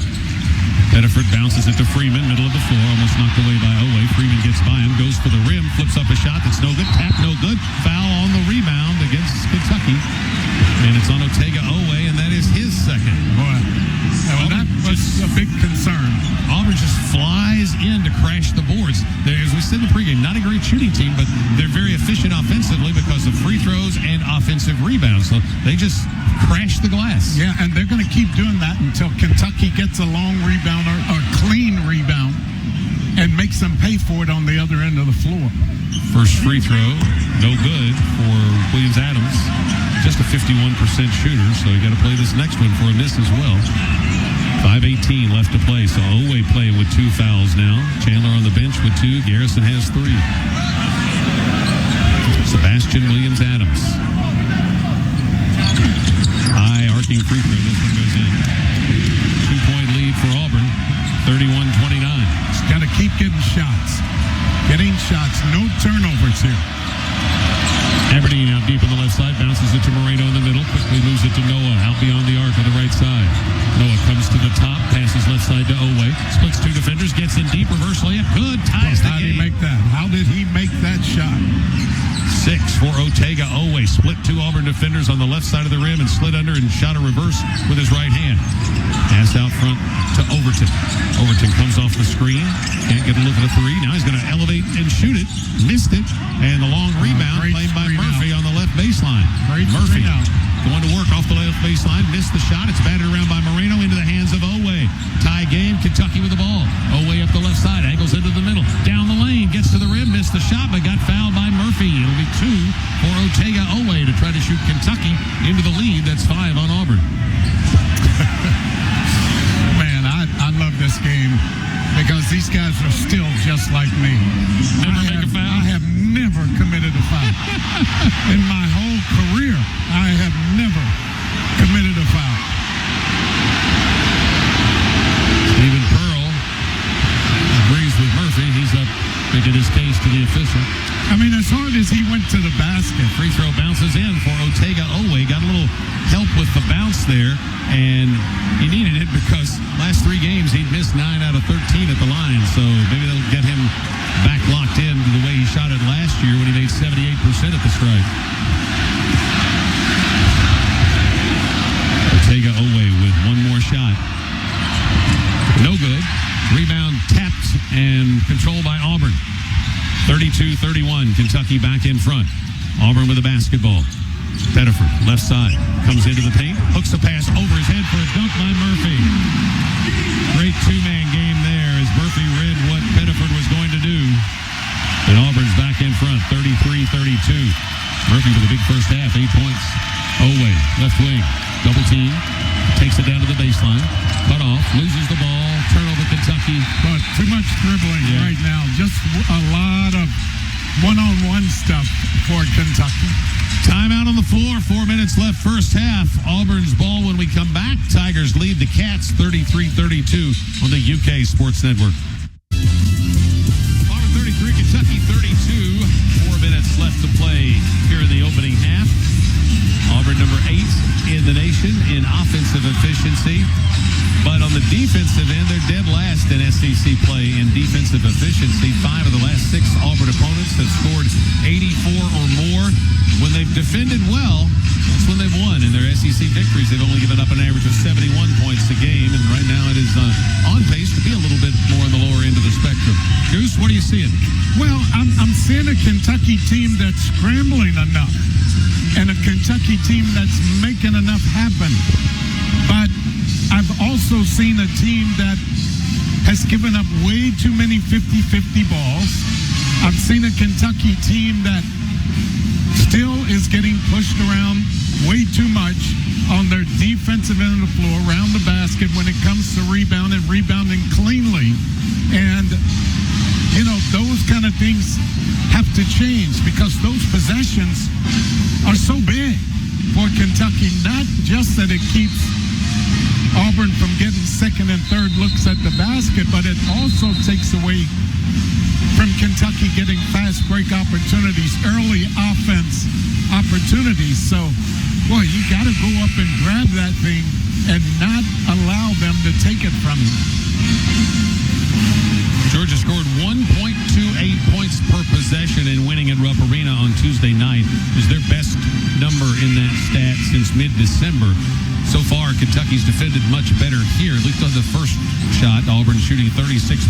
Pettiford bounces it to Freeman, middle of the floor, almost knocked away by Oweh. Freeman gets by him, goes for the rim, flips up a shot that's no good. Tap no good. Foul on the rebound against Kentucky. And it's on Oweh, and that is his second. Boy, well, that was a big concern. Auburn just flies in to crash the boards. As we said in the pregame, not a great shooting team, but they're very efficient offensively because of free throws and offensive rebounds. So they just crash the glass. Yeah, and they're going to keep doing that until Kentucky gets a long rebound or clean rebound and makes them pay for it on the other end of the floor. First free throw, no good for Williams-Adams. Just a 51% shooter, so you got to play this next one for a miss as well. 5:18 left to play, so Oweh playing with 2 fouls now. Chandler on the bench with 2. Garrison has 3. Sebastian Williams-Adams. High arcing free throw. This one goes in. 2-point lead for Auburn. 31-29. Got to keep getting shots. Getting shots. no turnovers here. Aberdeen out deep on the left side, bounces it to Moreno in the middle, quickly moves it to Noah out beyond the arc on the right side. Noah comes to the top, passes left side to Oweh, splits two defenders, gets in deep, reverse layup, good, ties the game. How did he make that? How did he make that shot? 6 for Ortega. Oweh split two Auburn defenders on the left side of the rim and slid under and shot a reverse with his right hand. Pass out front to Overton. Overton comes off the screen, can't get a look at a three. Now he's going to elevate and shoot it. Missed it, and the long rebound played by Murphy on the left baseline. Murphy going to work off the left baseline, missed the shot. It's batted around by Moreno into the hands of Oweh. Tie game, Kentucky with the ball. Oweh up the left side, angles into the middle, down the lane, gets to the rim, missed the shot, but got fouled by Murphy. It'll be 2 for Ortega Oweh to try to shoot Kentucky into the lead. That's 5 on Auburn. Man, I love this game because these guys are still just like me. Never make a foul? I have never committed a foul. In my whole career, I have never committed a foul. Stephen Pearl agrees with Murphy. He's up making his case to the official. I mean, as hard as he went to the basket. Free throw bounces in for Ortega Oweh. Got a little help with the bounce there, and he needed it because last 3 games he'd missed 9 out of 13 at the line. So maybe they'll get him back locked in to the way he shot it last year when he made 78% at the stripe. Ortega Oweh with one more shot. No good. Rebound tapped and controlled by Auburn. 32-31. Kentucky back in front. Auburn with the basketball. Pettiford, left side, comes into the paint, hooks a pass over his head for a dunk by Murphy. Great two-man game there as Murphy read what Pettiford was going to do. And Auburn's back in front, 33-32. Murphy with a big first half, 8 points. Oweh, left wing, double team, takes it down to the baseline, cut off, loses the ball, turnover Kentucky. But too much dribbling right now. Just a lot of one-on-one stuff for Kentucky. Timeout on the floor, 4 minutes left first half. Auburn's ball when we come back. Tigers lead the Cats 33-32 on the UK Sports Network. Auburn 33, Kentucky 32. 4 minutes left to play here in the opening half. Auburn number 8 in the nation in offensive efficiency. But on the defensive end, they're dead last in SEC play in defensive efficiency. 5 of the last 6 Auburn opponents have scored 84 or more. When they've defended well, that's when they've won. In their SEC victories, they've only given up an average of 71 points a game. And right now it is on pace to be a little bit more on the lower end of the spectrum. Goose, what are you seeing? Well, I'm seeing a Kentucky team that's scrambling enough and a Kentucky team that's making enough happen. But I've also seen a team that has given up way too many 50-50 balls. I've seen a Kentucky team that still is getting pushed around way too much on their defensive end of the floor, around the basket when it comes to rebounding cleanly. And, you know, those kind of things have to change because those possessions are so big for Kentucky. Not just that it keeps Auburn from getting second and third looks at the basket, but it also takes away from Kentucky getting fast break opportunities, early offense opportunities. So, boy, you got to go up and grab that thing and not allow them to take it from you. Georgia scored 1.28 points per possession in winning at Rupp Arena on Tuesday night. Is their best number in that stat since mid-December. So far, Kentucky's defended much better here, at least on the first shot. Auburn shooting 36%,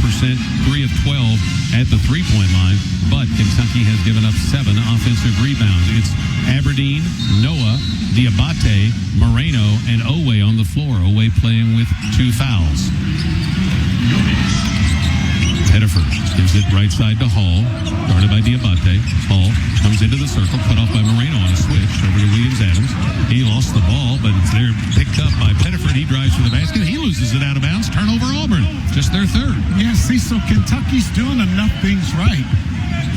3 of 12 at the three-point line. But Kentucky has given up 7 offensive rebounds. It's Aberdeen, Noah, Dioubate, Moreno, and Oweh on the floor. Oweh playing with 2 fouls. Pettiford gives it right side to Hall, guarded by Dioubate. Hall comes into the circle, cut off by Moreno on a switch over to Williams-Adams. He lost the ball, but it's there picked up by Pettiford. He drives for the basket. He loses it out of bounds. Turnover Auburn. Just their 3rd. Yeah, see, so Kentucky's doing enough things right.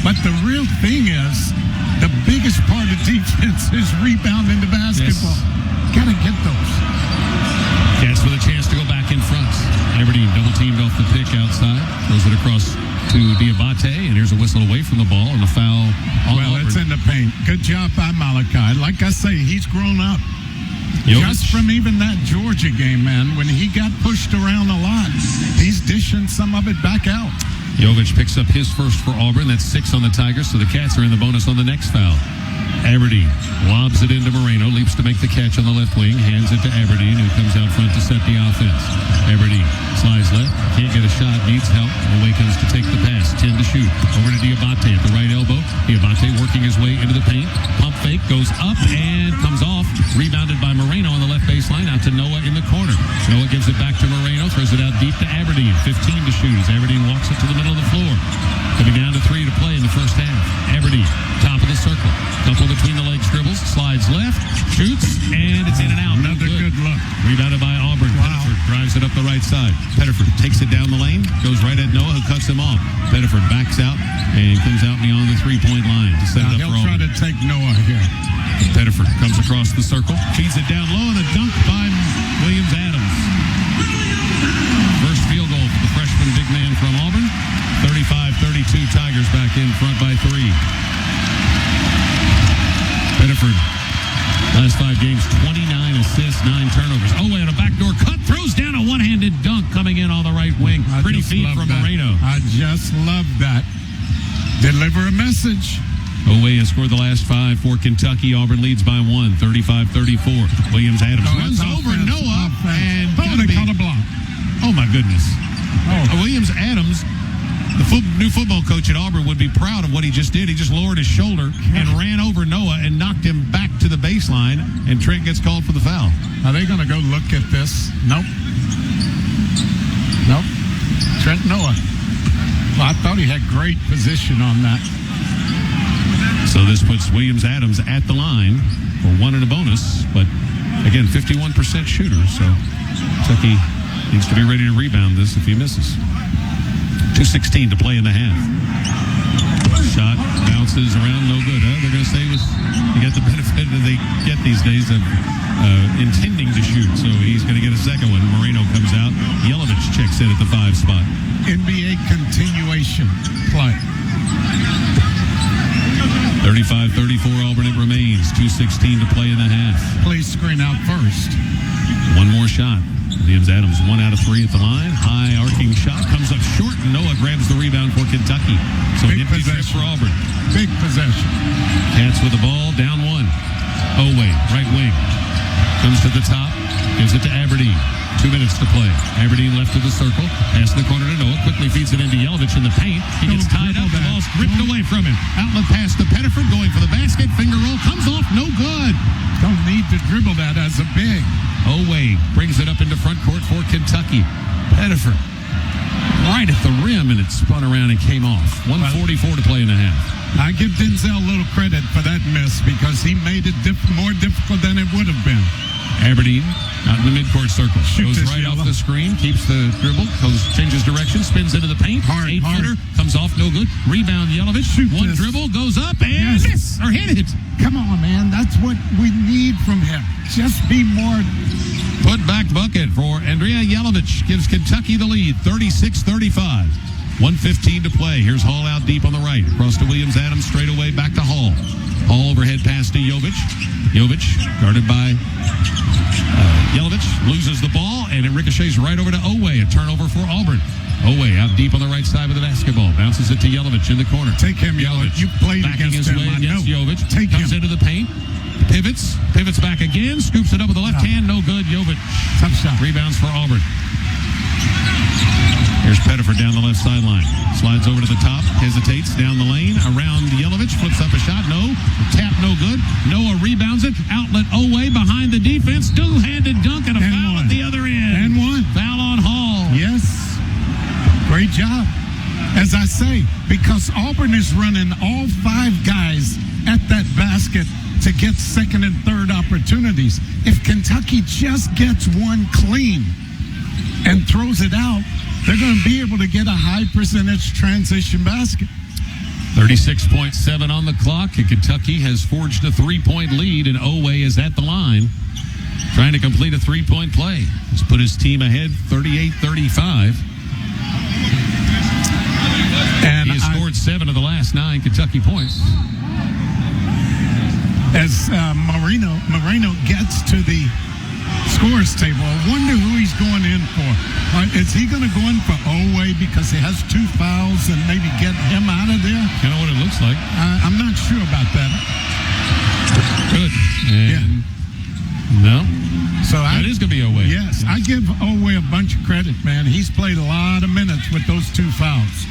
But the real thing is, the biggest part of defense is rebounding the basketball. Yes. Got to get those. Cats with a chance to go back in front. Aberdeen double-teamed off the pick outside. Throws it across to Dioubate, and here's a whistle away from the ball and a foul on Well, Auburn. it's in the paint. Good job by Malachi. Like I say, he's grown up. Jovic. Just from even that Georgia game, man, when he got pushed around a lot, he's dishing some of it back out. Jelavic picks up his first for Auburn. That's 6 on the Tigers, so the Cats are in the bonus on the next foul. Aberdeen lobs it into Moreno, leaps to make the catch on the left wing, hands it to Aberdeen, who comes out front to set the offense. Aberdeen slides left, can't get a shot, needs help. Oweh comes to take the pass, 10 to shoot. Over to Dioubate at the right elbow. Dioubate working his way into the paint. Pump fake, goes up and comes off. Rebounded by Moreno on the left baseline, out to Noah in the corner. Noah gives it back to Moreno, throws it out deep to Aberdeen. 15 to shoot as Aberdeen walks it to the middle of the floor. Coming down to 3 to play in the first half. Aberdeen, top of the circle. Couple between the legs dribbles, slides left, shoots, and it's in and out. Another good look. Rebounded by Auburn. Wow. Pettiford drives it up the right side. Pettiford takes it down the lane, goes right at Noah, who cuts him off. Pettiford backs out and comes out beyond the three-point line to set Now it up he'll for try Auburn. to take Noah here. Pettiford comes across the circle, feeds it down low, and a dunk by Williams-Adams. First field goal for the freshman big man from Auburn. 35-32, Tigers back in front by 3. Pettiford, last 5 games, 29 assists, 9 turnovers. Oweh on a backdoor cut, throws down a one-handed dunk coming in on the right wing. Pretty feed from Moreno. I just love that. Deliver a message. Oweh has scored the last 5 for Kentucky. Auburn leads by 1, 35-34. Williams-Adams runs over Noah and they caught a block. oh my goodness. Oh. Williams-Adams, the new football coach at Auburn, would be proud of what he just did. He just lowered his shoulder and ran over Noah and knocked him back to the baseline, and Trent gets called for the foul. Are they going to go look at this? Nope. Trent Noah. Well, I thought he had great position on that. So this puts Williams-Adams at the line for 1 and a bonus, but again, 51% shooter, so Kentucky needs to be ready to rebound this if he misses. 2:16 to play in the half. Shot bounces around, no good. They're going to say you get the benefit that they get these days of intending to shoot, so he's going to get a second one. Moreno comes out. Jelavic checks in at the 5 spot. NBA continuation play. 35-34 Auburn it remains. 2:16 to play in the half. Please screen out first. One more shot. Williams-Adams 1 out of 3 at the line. High arcing shot comes up short, and Noah grabs the rebound for Kentucky. So Big an empty trip possession. for Auburn. Big possession. Cats with the ball, down 1. Oweh, right wing. Comes to the top, gives it to Aberdeen. 2 minutes to play. Aberdeen left of the circle. Pass in the corner to Noah. Quickly feeds it into Jelavic in the paint. He gets tied up. The ball's ripped away from him. Outlet pass to Pettiford. Going for the basket. Finger roll. Comes off. No good. Don't need to dribble that as a big. Oweh brings it up into front court for Kentucky. Pettiford right at the rim, and it spun around and came off. 1:44 to play in the half. I give Denzel a little credit for that miss because he made it more difficult than it would have been. Aberdeen out in the midcourt circle. Shoot Goes this, right off Yella. the screen, keeps the dribble, changes direction, spins into the paint. Hard. 8-footer, comes off, no good. Rebound, Jelavic. Shoot One this. dribble, goes up, and miss, or hit it. Come on, man. That's what we need from him. Just be more. Put back bucket for Andrea Jelavic. Gives Kentucky the lead, 36-35. 1:15 to play. Here's Hall out deep on the right. Across to Williams-Adams, straight away back to Hall. Hall overhead pass to Jelavic. Jelavic guarded by Jelavic. Loses the ball, and it ricochets right over to Oweh. A turnover for Auburn. Oweh out deep on the right side with the basketball. Bounces it to Jelavic in the corner. Take him, Jelavic. You played backing against his him, way I against know. Jelavic. Take Comes him. into the paint. Pivots back again. Scoops it up with the left hand. No good. Jelavic. Tough shot. Rebounds for Auburn. Here's Pettiford down the left sideline. Slides over to the top. Hesitates down the lane. Around Jelavic. Flips up a shot. No. Tap no good. Noah rebounds it. Outlet Oweh behind the defense. Two-handed dunk and a foul at the other end. And one. Foul on Hall. Yes. Great job. As I say, because Auburn is running all 5 guys at that basket to get second and third opportunities. If Kentucky just gets one clean and throws it out, they're going to be able to get a high percentage transition basket. 36.7 on the clock, and Kentucky has forged a 3-point lead, and Oweh is at the line trying to complete a 3-point play. He's put his team ahead 38-35. last 9 Kentucky points. As Moreno gets to the scores table, I wonder who he's going in for. Is he going to go in for Oweh because he has 2 fouls and maybe get him out of there? Kind of what it looks like. I'm not sure about that. Good. And no. So that is going to be Oweh. Yes, I give Oweh a bunch of credit, man. He's played a lot of minutes with those 2 fouls.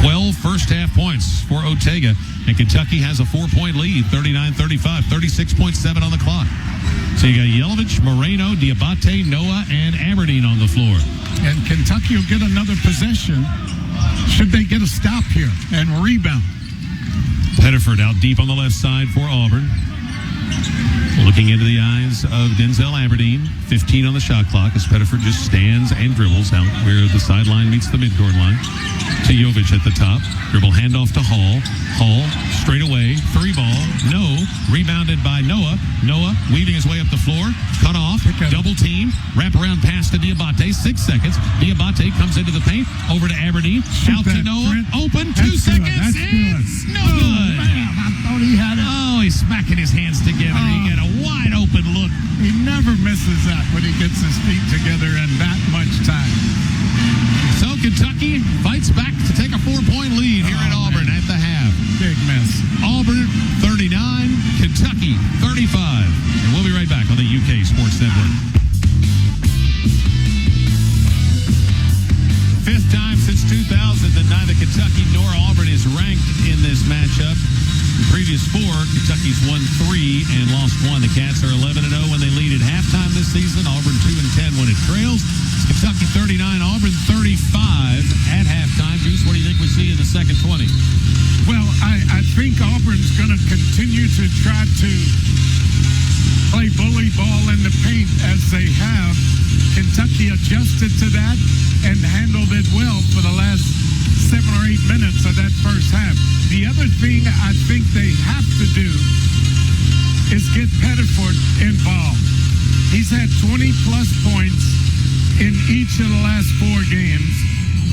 12 first-half points for Ortega, and Kentucky has a 4-point lead, 39-35, 36.7 on the clock. So you got Jelavic, Moreno, Dioubate, Noah, and Aberdeen on the floor. And Kentucky will get another possession should they get a stop here and rebound. Pettiford out deep on the left side for Auburn. Looking into the eyes of Denzel Aberdeen, 15 on the shot clock as Pettiford just stands and dribbles out where the sideline meets the midcourt line. To Jovic at the top. Dribble handoff to Hall. Hall straight away. 3 ball. No. Rebounded by Noah. Noah weaving his way up the floor. Cut off. Double team. Wrap around pass to Dioubate. 6 seconds. Dioubate comes into the paint. Over to Aberdeen. Out to Noah. Trent. Open. 2 That's seconds. good. It's no good. Man, I thought he had it. Oh, he's smacking his hands together. He got a wide open look. He never misses that when he gets his feet together in that much time. So Kentucky fights back to take a 4-point lead here at Auburn at the half. Big miss. Auburn 39, Kentucky 35. And we'll be right back on the UK Sports Network. 5th time since 2000 that neither Kentucky nor Auburn is ranked in this matchup. The previous 4, Kentucky's won 3 and lost 1. The Cats are 11-0 when they lead at halftime this season. Auburn 2-10 when it trails. It's Kentucky 39, Auburn 35 at halftime. Goose, what do you think we see in the second 20? Well, I think Auburn's going to continue to try to play bully ball in the paint as they have. Kentucky adjusted to that and handled it well for the last 7 or 8 minutes of that first half. The other thing I think they have to do is get Pettiford involved. He's had 20-plus points in each of the last 4 games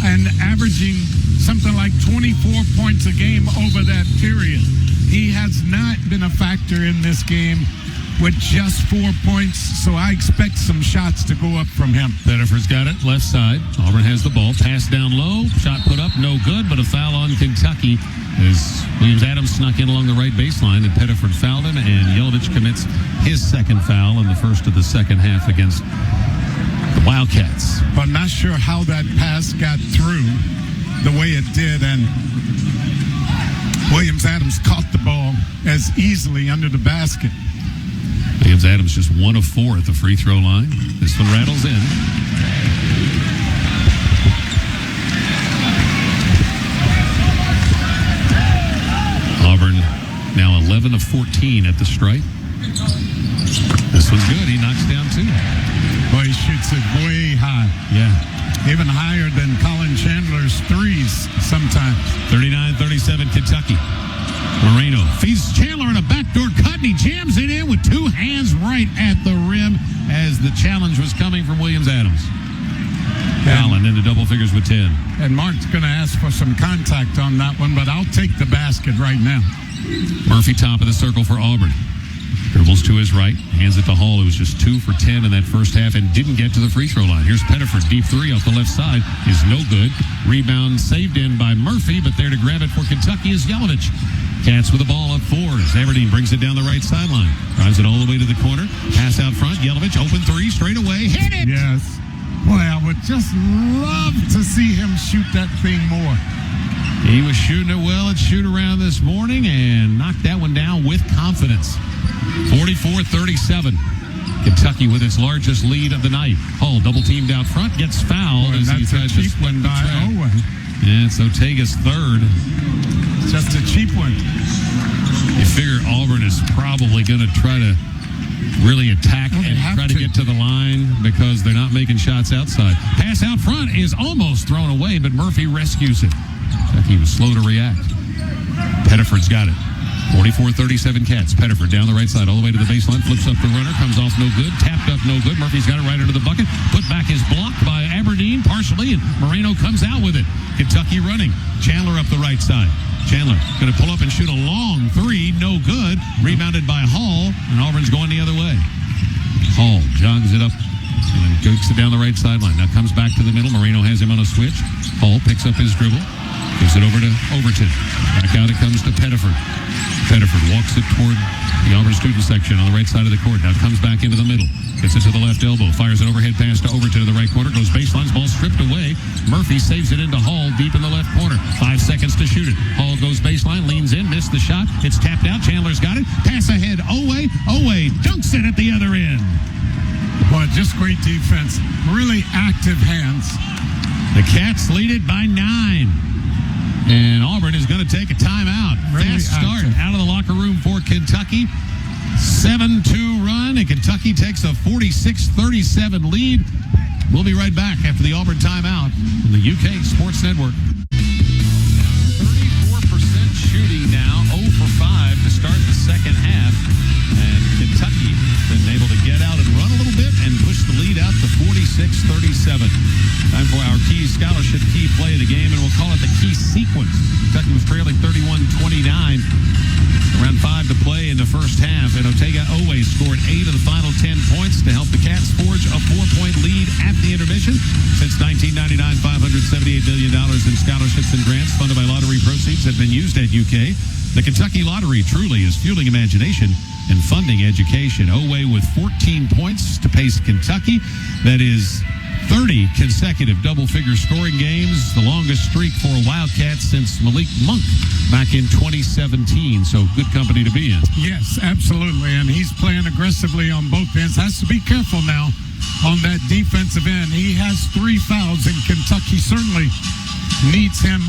and averaging something like 24 points a game over that period. He has not been a factor in this game with just 4 points, so I expect some shots to go up from him. Pettiford's got it, left side. Auburn has the ball. Pass down low. Shot put up, no good, but a foul on Kentucky as Williams-Adams snuck in along the right baseline, and Pettiford fouled him, and Jelavic commits his second foul in the first of the second half against the Wildcats. But not sure how that pass got through the way it did, and Williams-Adams caught the ball as easily under the basket. Williams-Adams just 1 of 4 at the free throw line. This one rattles in. Auburn now 11 of 14 at the stripe. This one's good. He knocks down 2. Boy, he shoots it way high. Yeah. Even higher than Colin Chandler's threes sometimes. 39-37 Kentucky. Moreno feeds Chandler in a backdoor cut, and he jams it in with 2 hands right at the rim as the challenge was coming from Williams-Adams. Allen into double figures with 10. And Mark's going to ask for some contact on that one, but I'll take the basket right now. Murphy top of the circle for Auburn. Dribbles to his right, hands it to Hall, who was just 2 for 10 in that first half and didn't get to the free throw line. Here's Pettiford, deep 3 off the left side is no good. Rebound saved in by Murphy, but there to grab it for Kentucky is Jelavic. Cats with the ball up 4 as Aberdeen brings it down the right sideline. Drives it all the way to the corner. Pass out front. Jelavic, open 3, straight away. Hit it! Yes. Boy, I would just love to see him shoot that thing more. He was shooting it well at shoot-around this morning and knocked that one down with confidence. 44-37. Kentucky with its largest lead of the night. Hall double-teamed out front, gets fouled as he tries to split the track. Yeah, it's Ortega's 3rd. Just a cheap one. You figure Auburn is probably going to try to really attack and try to get to the line because they're not making shots outside. Pass out front is almost thrown away, but Murphy rescues it. Kentucky was slow to react. Pettiford's got it. 44-37 Cats. Pettiford down the right side all the way to the baseline. Flips up the runner. Comes off no good. Tapped up no good. Murphy's got it right under the bucket. Put back is blocked by Aberdeen partially, and Moreno comes out with it. Kentucky running. Chandler up the right side. Chandler going to pull up and shoot a long three. No good. Rebounded by Hall, and Auburn's going the other way. Hall jogs it up and goes it down the right sideline. Now comes back to the middle. Moreno has him on a switch. Hall picks up his dribble. Gives it over to Overton. Back out it comes to Pettiford. Pettiford walks it toward the Auburn student section on the right side of the court. Now comes back into the middle. Gets it to the left elbow. Fires an overhead pass to Overton in the right corner. Goes baselines. Ball stripped away. Murphy saves it into Hall deep in the left corner. 5 seconds to shoot it. Hall goes baseline. Leans in. Missed the shot. It's tapped out. Chandler's got it. Pass ahead. Oweh. Oweh dunks it at the other end. Boy, just great defense. Really active hands. The Cats lead it by 9. And Auburn is going to take a timeout. Really Fast start active. out of the locker room for Kentucky. 7-2 run, and Kentucky takes a 46-37 lead. We'll be right back after the Auburn timeout on the UK Sports Network. 34% shooting now, 0 for 5 to start the second half. And Kentucky been able to get out and run a little bit and push the lead out to 46-37. Time for our key scholarship key play of the game, and we'll call it the key sequence. Kentucky was trailing 31-29. Around 5 to play in the first half, and Oweh scored 8 of the final 10 points to help the Cats forge a 4-point lead at the intermission. Since 1999, $578 million in scholarships and grants funded by lottery proceeds have been used at UK. The Kentucky Lottery truly is fueling imagination and funding education. Oweh with 14 points to pace Kentucky. That is 30 consecutive double-figure scoring games, the longest streak for a Wildcat since Malik Monk back in 2017. So good company to be in. Yes, absolutely. And he's playing aggressively on both ends. Has to be careful now on that defensive end. He has 3 fouls, and Kentucky certainly needs him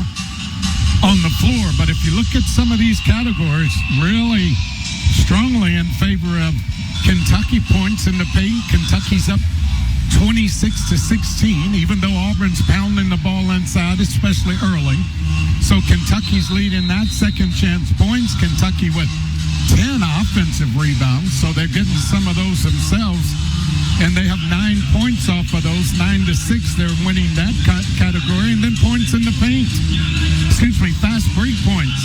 on the floor. But if you look at some of these categories, really strongly in favor of Kentucky. Points in the paint. Kentucky's up 26-16, even though Auburn's pounding the ball inside, especially early. So Kentucky's leading that. Second chance points. Kentucky with 10 offensive rebounds, so they're getting some of those themselves. And they have 9 points off of those. 9-6, they're winning that category. And then points in the paint. Fast break points.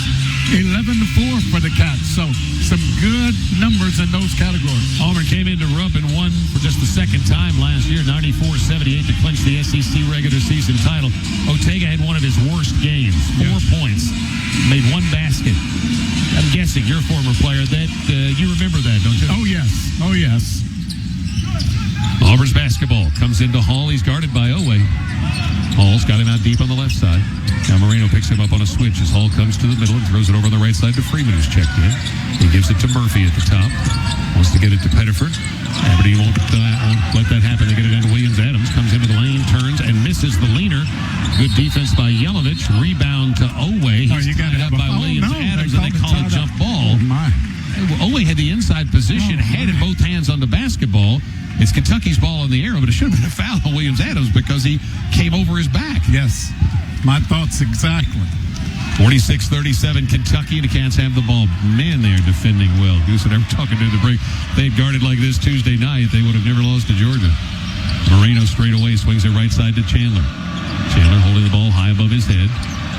11-4 for the Cats. So some good numbers in those categories. Auburn came into Rupp and won for just the second time last year, 94-78 to clinch the SEC regular season title. Ortega had one of his worst games. 4 points. Made 1 basket. I'm guessing you're a former player. That you remember that, don't you? Oh, yes. Oh, yes. Auburn's basketball comes into Hall. He's guarded by Oweh. Hall's got him out deep on the left side. Now Moreno picks him up on a switch as Hall comes to the middle and throws it over on the right side to Freeman, who's checked in. He gives it to Murphy at the top. Wants to get it to Pettiford. Aberdeen won't let that happen. They get it down to Williams. Adams comes into the lane, turns, and misses the leaner. Good defense by Jelavic. Rebound to Oweh. He's tied up by Williams Adams, and they call a jump ball. Oweh had the inside position, had in both hands on the basketball. It's Kentucky's ball in the arrow, but it should have been a foul on Williams Adams because he came over his back. Yes, my thoughts exactly. 46-37 Kentucky, and the Cats have the ball. Man, they are defending well. Goose and I were talking during the break. They had guarded like this Tuesday night, they would have never lost to Georgia. Moreno straight away swings it right side to Chandler. Chandler holding the ball high above his head.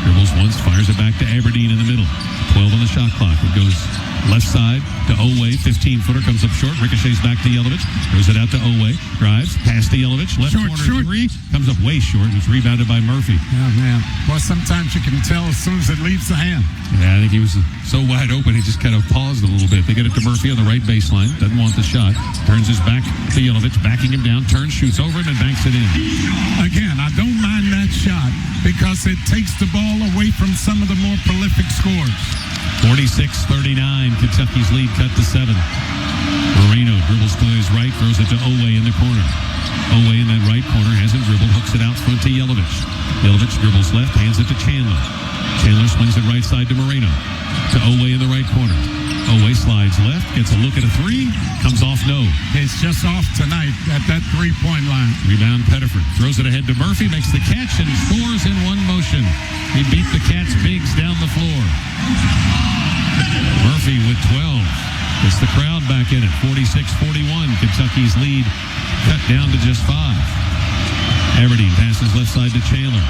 Dribbles once, fires it back to Aberdeen in the middle. 12 on the shot clock. It goes left side to Oweh. 15-footer comes up short. Ricochets back to Jelavic. Throws it out to Oweh. Drives past to Jelavic. Left corner three. Comes up way short. It's rebounded by Murphy. Oh, man. Well, sometimes you can tell as soon as it leaves the hand. Yeah, I think he was so wide open, he just kind of paused a little bit. They get it to Murphy on the right baseline. Doesn't want the shot. Turns his back to Jelavic. Backing him down. Turns, shoots over him, and banks it in. Again, I don't mind that shot because it takes the ball away from some of the more prolific scores. 46-39, Kentucky's lead cut to 7. Moreno dribbles to his right, throws it to Oweh in the corner. Oweh in that right corner has him dribbled, hooks it out front to Jelavic. Jelavic dribbles left, hands it to Chandler. Chandler swings it right side to Moreno. To Oweh in the right corner. Oweh slides left, gets a look at a 3, comes off no. It's just off tonight at that 3-point line. Rebound Pettiford. Throws it ahead to Murphy, makes the catch, and scores in one motion. He beat the Cats bigs down the floor. Murphy with 12. Gets the crowd back in it. 46-41. Kentucky's lead cut down to just 5. Aberdeen passes left side to Chandler.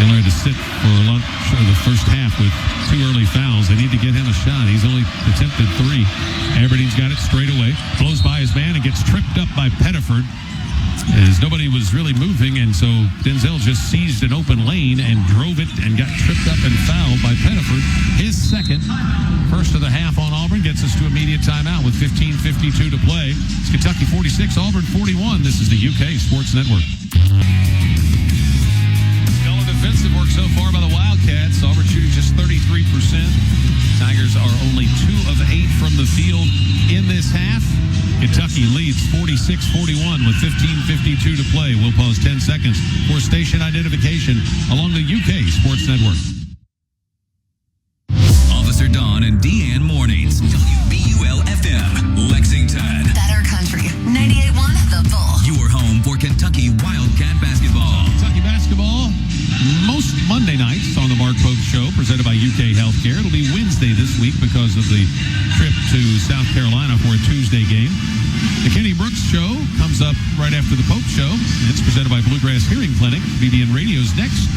Chandler had to sit for lunch the first half with 2 early fouls. They need to get him a shot. He's only attempted 3. Aberdeen's got it straight away. Blows by his man and gets tripped up by Pettiford, as nobody was really moving, and so Denzel just seized an open lane and drove it and got tripped up and fouled by Pettiford. His second. First of the half on Auburn gets us to immediate timeout with 15:52 to play. It's Kentucky 46, Auburn 41. This is the UK Sports Network. Stellar defensive work so far by the Wildcats. Auburn shooting just 33%. Tigers are only 2 of 8 from the field in this half. Kentucky leads 46-41 with 15:52 to play. We'll pause 10 seconds for station identification along the UK Sports Network. Officer Don and Deanne Mornings. WBUL-FM, Lexington. Better Country. 98.1 The Bull. Your home for Kentucky Wildcat basketball. Kentucky basketball most Monday nights on the Mark Pope Show, presented by UK Healthcare. It'll be Wednesday this week because of the trip to South Carolina for a Tuesday game. The Kenny Brooks Show comes up right after the Pope Show. It's presented by Bluegrass Hearing Clinic. BDN Radio's next,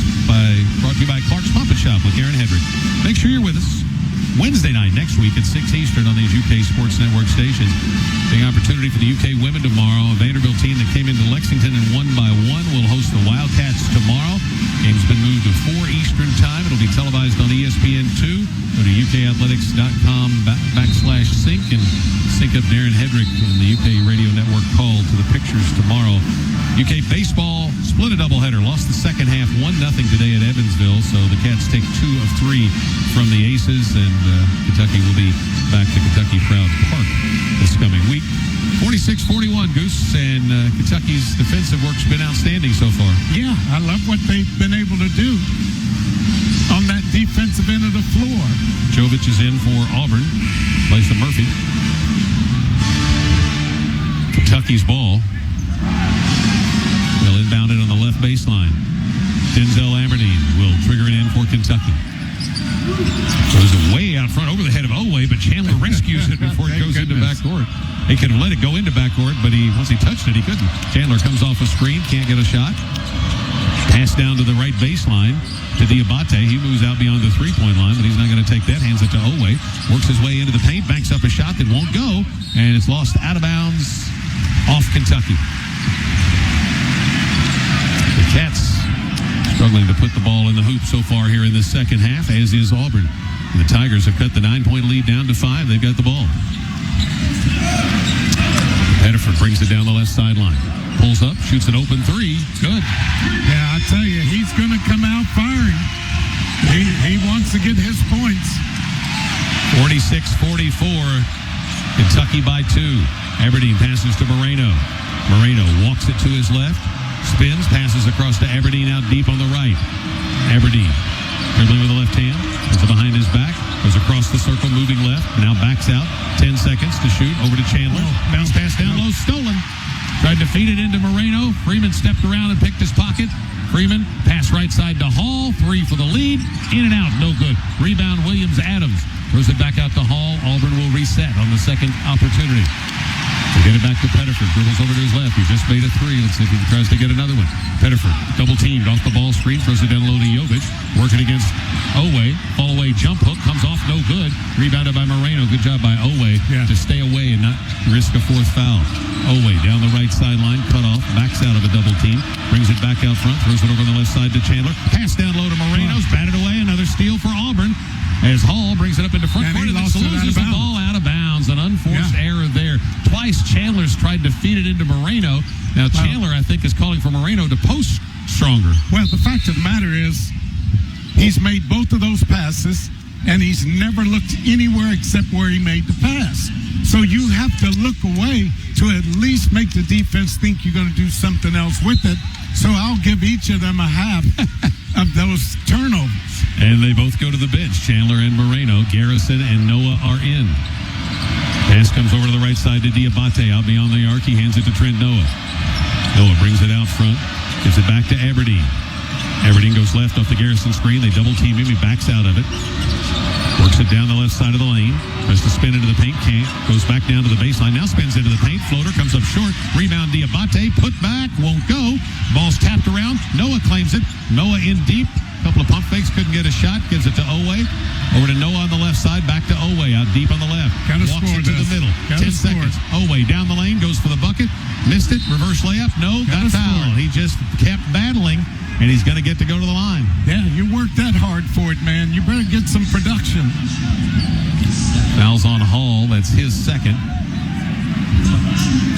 brought to you by Clark's Pump and Shop with Aaron Hedrick. Make sure you're with us Wednesday night next week at 6 Eastern on these UK Sports Network stations. Big opportunity for the UK women tomorrow. A Vanderbilt team that came into Lexington and won by 1 will host the Wildcats tomorrow. Game's been moved to 4 Eastern time. It'll be televised on ESPN2. Go to ukathletics.com/sync and sync up Darren Hedrick and the UK Radio Network call to the pictures tomorrow. UK baseball split a doubleheader. Lost the second half 1-0 today at Evansville. So the Cats take 2 of 3 from the Aces, and Kentucky will be back to Kentucky Proud Park this coming week. 46-41, Goose, and Kentucky's defensive work's been outstanding so far. Yeah, I love what they've been able to do on that defensive end of the floor. Jelavic is in for Auburn. Plays to Murphy. Kentucky's ball. They'll inbound it on the left baseline. Denzel Aberdeen will trigger it in for Kentucky. Throws it way out front over the head of Oweh, but Chandler rescues it before it goes into backcourt. He could have let it go into backcourt, but once he touched it, he couldn't. Chandler comes off a screen, can't get a shot. Pass down to the right baseline to Dioubate. He moves out beyond the three-point line, but he's not going to take that. Hands it to Oweh. Works his way into the paint, banks up a shot that won't go, and it's lost out of bounds off Kentucky. The Cats struggling to put the ball in the hoop so far here in the second half, as is Auburn. And the Tigers have cut the 9-point lead down to 5. They've got the ball. Pettiford brings it down the left sideline. Pulls up, shoots an open 3. Good. Yeah, I tell you, he's going to come out firing. He wants to get his points. 46-44. Kentucky by 2. Aberdeen passes to Moreno. Moreno walks it to his left. Spins, passes across to Aberdeen out deep on the right. Aberdeen dribbling with the left hand. Puts it behind his back. Goes across the circle, moving left. Now backs out. 10 seconds to shoot. Over to Chandler. Bounce pass down low. Stolen. Tried to feed it into Moreno. Freeman stepped around and picked his pocket. Freeman, pass right side to Hall. 3 for the lead. In and out. No good. Rebound, Williams-Adams. Throws it back out to Hall. Auburn will reset on the second opportunity. They get it back to Pettiford. Dribbles over to his left. He just made a 3. Let's see if he tries to get another one. Pettiford, double teamed off the ball screen. Throws it down low to Dioubate. Working against Oweh. Fall away jump hook. Comes off no good. Rebounded by Moreno. Good job by Oweh to stay away and not risk a 4th foul. Oweh down the right sideline. Cut off. Backs out of a double team. Brings it back out front. Throws it over on the left side to Chandler. Pass down low to Moreno's. Batted away. Another steal for Auburn. As Hall brings it up into front court and then loses the ball out of bounds. An unforced error there. Twice Chandler's tried to feed it into Moreno. Now Chandler, I think, is calling for Moreno to post stronger. Well, the fact of the matter is he's made both of those passes, and he's never looked anywhere except where he made the pass. So you have to look away to at least make the defense think you're going to do something else with it. So I'll give each of them a half of those turnovers. And they both go to the bench. Chandler and Moreno. Garrison and Noah are in. Pass comes over to the right side to Dioubate. Out beyond the arc. He hands it to Trent Noah. Noah brings it out front. Gives it back to Aberdeen. Aberdeen goes left off the Garrison screen. They double team him. He backs out of it. Works it down the left side of the lane. Tries to spin into the paint. Can't. Goes back down to the baseline. Now spins into the paint. Floater comes up short. Rebound Dioubate. Put back. Won't go. Ball's tapped around. Noah claims it. Noah in deep. Couple of pump fakes, couldn't get a shot. Gives it to Oweh. Over to Noah on the left side. Back to Oweh out deep on the left. Gotta Walks score it to this. the middle. Gotta 10 score. seconds. Oweh down the lane, goes for the bucket. Missed it. Reverse layup. No, got Gotta fouled. score. He just kept battling, and he's going to get to go to the line. Yeah, you worked that hard for it, man. You better get some production. Fouls on Hall. That's his second.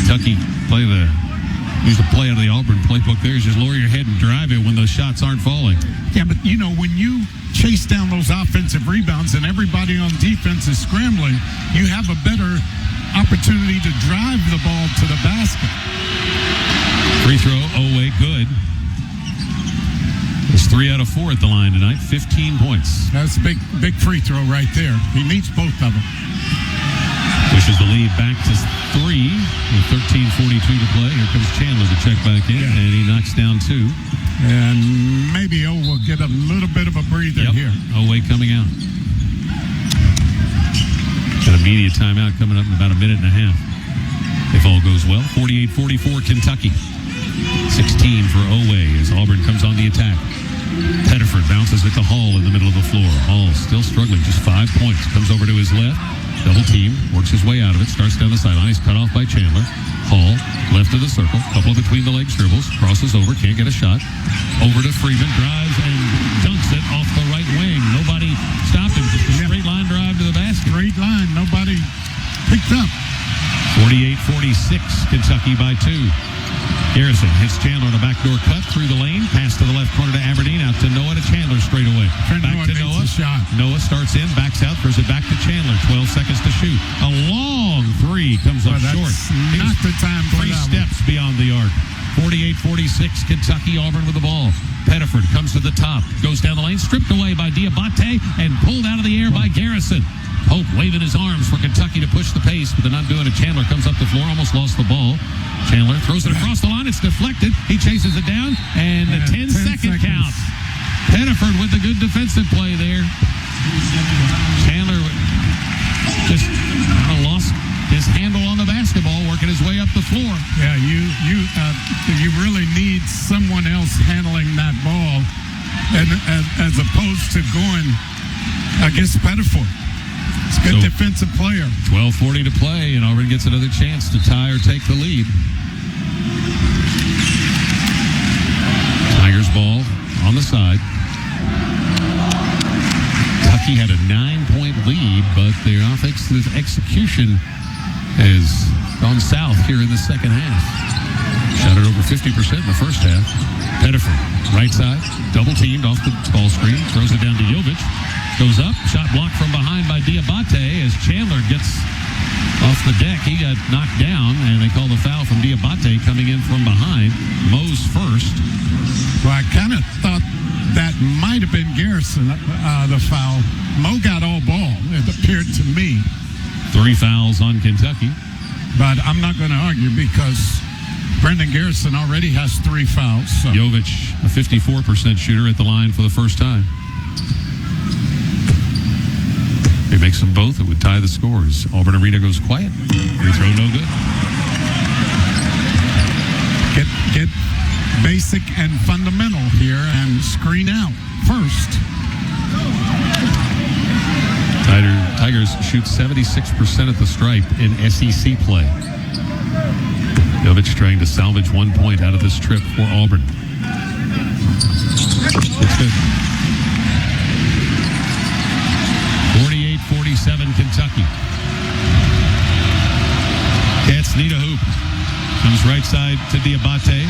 Kentucky use the play out of the Auburn playbook there. Is just lower your head and drive it when those shots aren't falling. Yeah, but, when you chase down those offensive rebounds and everybody on defense is scrambling, you have a better opportunity to drive the ball to the basket. Free throw, Oweh, good. It's 3 out of 4 at the line tonight, 15 points. That's a big free throw right there. He needs both of them. Pushes the lead back to 3 with 13:42 to play. Here comes Chandler to check back in, and he knocks down 2. And maybe will get a little bit of a breather here. Oweh coming out. Got a media timeout coming up in about a minute and a half. If all goes well, 48-44 Kentucky. 16 for Oweh as Auburn comes on the attack. Pettiford bounces it to Hall in the middle of the floor. Hall still struggling, just 5 points. Comes over to his left. Double team, works his way out of it, starts down the sideline. He's cut off by Chandler. Hall, left of the circle, couple of between the legs dribbles, crosses over, can't get a shot. Over to Freeman, drives and dunks it off the right wing. Nobody stopped him, just a straight line drive to the basket. Straight line, nobody picked up. 48-46, Kentucky by 2. Garrison hits Chandler on a backdoor cut through the lane. Pass to the left corner to Aberdeen. Out to Noah to Chandler straight away. Back to Noah. Noah starts in, backs out, throws it back to Chandler. 12 seconds to shoot. A long 3 comes up short. Not the time for 3 that steps beyond the arc. 48-46, Kentucky, Auburn with the ball. Pettiford comes to the top, goes down the lane, stripped away by Dioubate, and pulled out of the air by Garrison. Pope waving his arms for Kentucky to push the pace, but they're not doing it. Chandler comes up the floor, almost lost the ball. Chandler throws it across the line. It's deflected. He chases it down, and the 10-second count. Pettiford with a good defensive play there. Chandler just lost his handle on the basketball, working his way up the floor. Yeah, you really need someone else handling that ball, and as opposed to going against Pettiford. It's a good defensive player. 12:40 to play, and Auburn gets another chance to tie or take the lead. Tigers ball on the side. Kentucky had a 9-point lead, but their offensive execution has gone south here in the second half. Shot it over 50% in the first half. Pettiford, right side, double teamed off the ball screen, throws it down to Jelavic. Goes up, shot blocked from behind by Dioubate as Chandler gets off the deck. He got knocked down, and they call the foul from Dioubate coming in from behind. Mo's first. Well, I kind of thought that might have been Garrison, the foul. Mo got all ball, it appeared to me. 3 fouls on Kentucky. But I'm not going to argue because Brendan Garrison already has 3 fouls. So. Jelavic, a 54% shooter at the line for the first time. He makes them both. It would tie the scores. Auburn Arena goes quiet. Free throw no good. Get basic and fundamental here and screen out first. Tigers shoot 76% at the stripe in SEC play. Jelavic trying to salvage 1 point out of this trip for Auburn. It's good. 48-47 Kentucky. Cats need a hoop. Comes right side to Dioubate.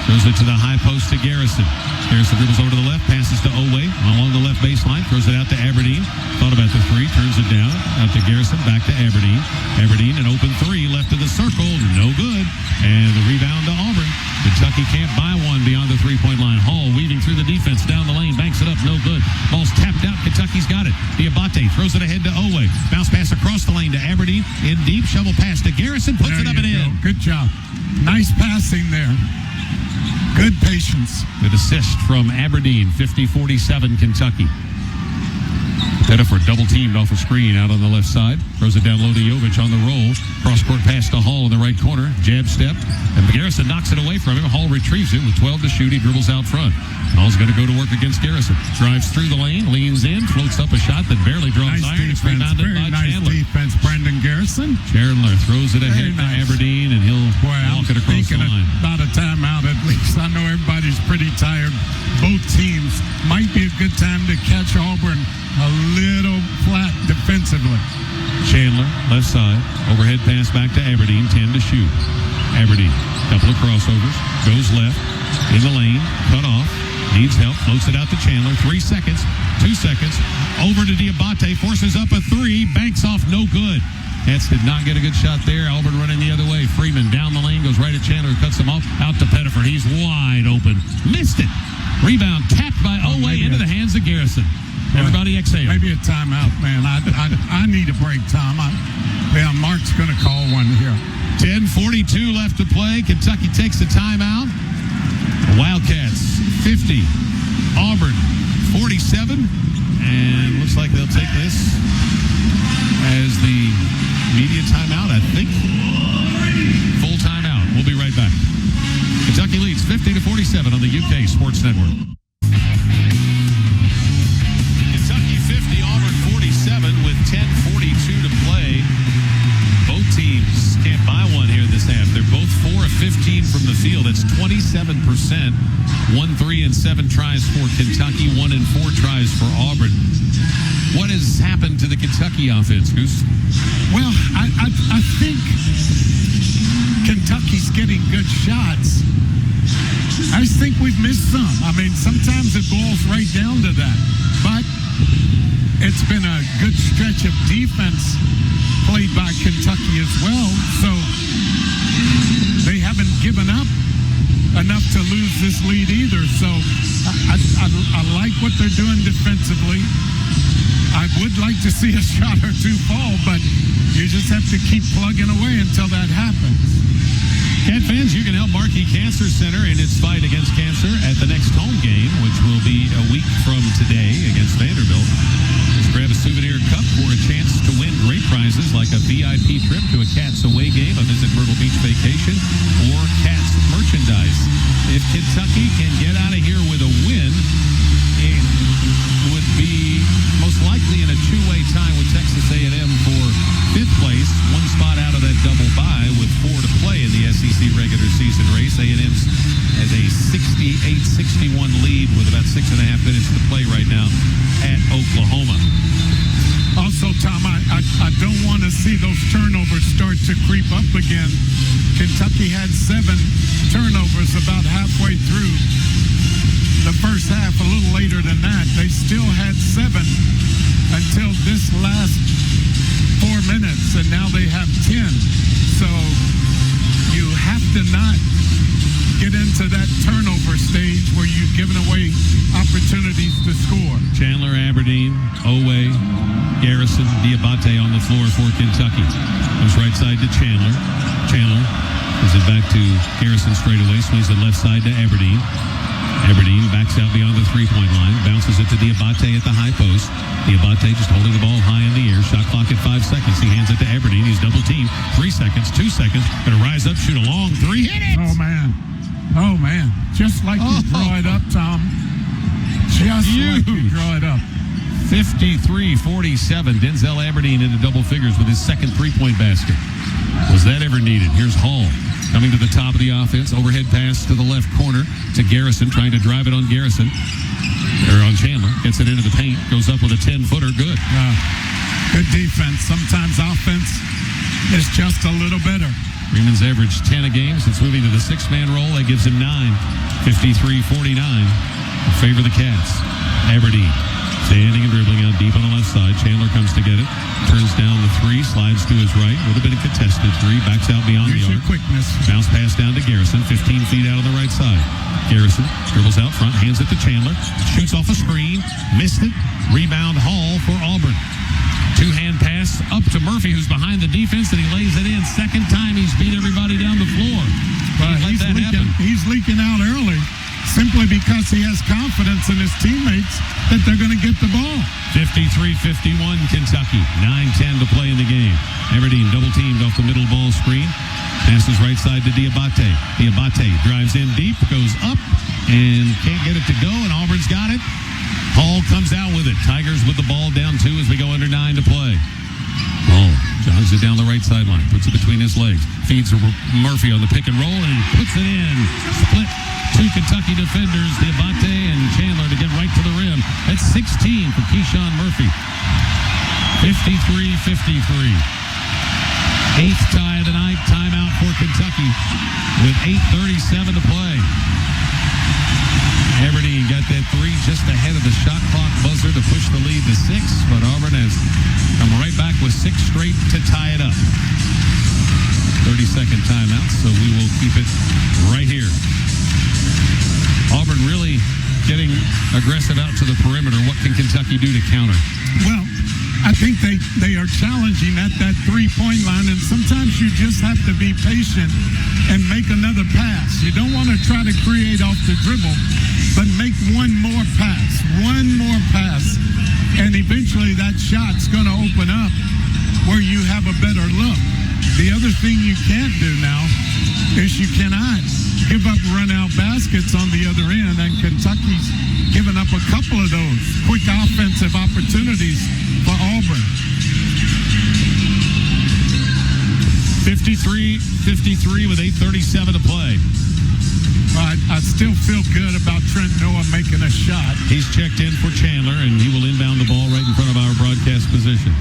Throws it to the high post to Garrison. Garrison dribbles over to the left, passes to Oweh along the left baseline, throws it out to Aberdeen. Thought about the 3, turns it down. Out to Garrison, back to Aberdeen. Aberdeen, an open 3, left of the circle, no good. And the rebound to Auburn. Kentucky can't buy one beyond the 3-point line. Hall weaving through the defense down the lane, banks it up, no good. Ball's tapped out, Kentucky's got it. Dioubate throws it ahead to Oweh. Bounce pass across the lane to Aberdeen. In deep, shovel pass to Garrison, puts it up and in. Good job. Nice passing there. Good patience. Good assist from Aberdeen, 50-47 Kentucky. Pettiford double-teamed off a screen out on the left side. Throws it down low to Dioubate on the roll. Cross-court pass to Hall in the right corner. Jab step. And Garrison knocks it away from him. Hall retrieves it with 12 to shoot. He dribbles out front. Hall's going to go to work against Garrison. Drives through the lane. Leans in. Floats up a shot that barely draws iron. It's rebounded by Chandler. Defense, Brendan Garrison. Chandler throws it ahead to Aberdeen, and he'll walk it across the line. About a timeout at least. I know everybody's pretty tired. Both teams might be a good time to catch Auburn a little flat defensively. Chandler, left side. Overhead pass back to Aberdeen. 10 to shoot. Aberdeen, couple of crossovers. Goes left. In the lane. Cut off. Needs help. Floats it out to Chandler. 3 seconds. 2 seconds. Over to Dioubate. Forces up a three. Banks off. No good. Nets did not get a good shot there. Auburn running the other way. Freeman down the lane. Goes right at Chandler. Cuts him off. Out to Pettiford. He's wide open. Missed it. Rebound tapped by Oweh into the hands of Garrison. Everybody exhale. Maybe a timeout, man. I need a break, Tom. Mark's going to call one here. 10:42 left to play. Kentucky takes a timeout. Wildcats 50. Auburn 47. And looks like they'll take this as the media timeout, I think. Full timeout. We'll be right back. Kentucky leads 50-47 on the UK Sports Network. Kentucky 50, Auburn 47 with 10:42 to play. Both teams can't buy one here this half. They're both 4 of 15 from the field. That's 27%. 1 3 and 7 tries for Kentucky. 1 and 4 tries for Auburn. What has happened to the Kentucky offense, Goose? Well, I think Kentucky's getting good shots. I just think we've missed some. I mean, sometimes it boils right down to that. But it's been a good stretch of defense played by Kentucky as well. So they haven't given up enough to lose this lead either. So I like what they're doing defensively. I would like to see a shot or two fall, but you just have to keep plugging away until that happens. Cat fans, you can help Markey Cancer Center in its fight against cancer at the next home game, which will be a week from today against Vanderbilt. Just grab a souvenir cup for a chance to win great prizes like a VIP trip to a Cats away game, a Visit Myrtle Beach vacation, or Cats merchandise. If Kentucky can get out of here with a win, it would be most likely in a two-way tie with Texas A&M for 5th place, one spot out of that double bye with 4 to play in the SEC regular season race. A&M's has a 68-61 lead with about 6.5 minutes to play right now at Oklahoma. Also, Tom, I don't want to see those turnovers start to creep up again. Kentucky had 7 turnovers about halfway through the first half. A little later than that, they still had 7 until this last 4 minutes, and now they have 10. So you have to not get into that turnover stage where you've given away opportunities to score. Chandler, Aberdeen, Oweh, Garrison, Dioubate on the floor for Kentucky. Goes right side to Chandler. Chandler gives it back to Garrison straight away. Swings it left side to Aberdeen. Aberdeen backs out beyond the three-point line. Bounces it to Dioubate at the high post. Dioubate just holding the ball high in the air. Shot clock at 5 seconds. He hands it to Aberdeen. He's double-teamed. 3 seconds, 2 seconds. Going to rise up, shoot a long 3. Hit it! Oh, man. Just like you draw it up, Tom. Just like you draw it up. 53-47. Denzel Aberdeen into double figures with his second three-point basket. Was that ever needed? Here's Hall coming to the top of the offense. Overhead pass to the left corner to Garrison, trying to drive it on Garrison. Or on Chandler. Gets it into the paint. Goes up with a 10-footer. Good. Good defense. Sometimes offense is just a little better. Freeman's averaged 10 a game since moving to the 6-man role. That gives him 9. 53-49. In favor of the Cats. Aberdeen standing and dribbling out deep on the left side. Chandler comes to get it. Turns down the 3. Slides to his right. Would have been a contested 3. Backs out beyond the arc. Quickness. Bounce pass down to Garrison. 15 feet out on the right side. Garrison dribbles out front. Hands it to Chandler. Shoots off a screen. Missed it. Rebound Hall for Auburn. 2-hand pass up to Murphy, who's behind the defense, and he lays it in. Second time he's beat everybody down the floor. He's leaking out early simply simply because he has confidence in his teammates that they're going to get the ball. 53-51 Kentucky. 9:10 to play in the game. Aberdeen double teamed off the middle ball screen. Passes right side to Dioubate. Dioubate drives in deep, goes up, and can't get it to go, and Auburn's got it. Hall comes out with it. Tigers with the ball down 2 as we go under 9 to play. Hall jogs it down the right sideline, puts it between his legs, feeds Murphy on the pick and roll, and he puts it in. Split 2 Kentucky defenders, Dioubate and Chandler, to get right to the rim. That's 16 for Keyshawn Murphy. 53-53. 8th tie of the night, timeout for Kentucky with 8:37 to play. Aberdeen got that 3 just ahead of the shot clock buzzer to push the lead to 6, but Auburn has come right back with 6 straight to tie it up. 30-second timeout, so we will keep it right here. Auburn really getting aggressive out to the perimeter. What can Kentucky do to counter? Well, I think they are challenging at that three-point line, and sometimes you just have to be patient and make another pass. You don't want to try to create off the dribble, but make one more pass, and eventually that shot's going to open up where you have a better look. The other thing you can't do now is you cannot give up run-out baskets on the other end, and Kentucky's given up a couple of those quick offensive opportunities for Auburn. 53-53 with 8:37 to play. I still feel good about Trent Noah making a shot. He's checked in for Chandler, and he will inbound the ball right in front of our broadcast position.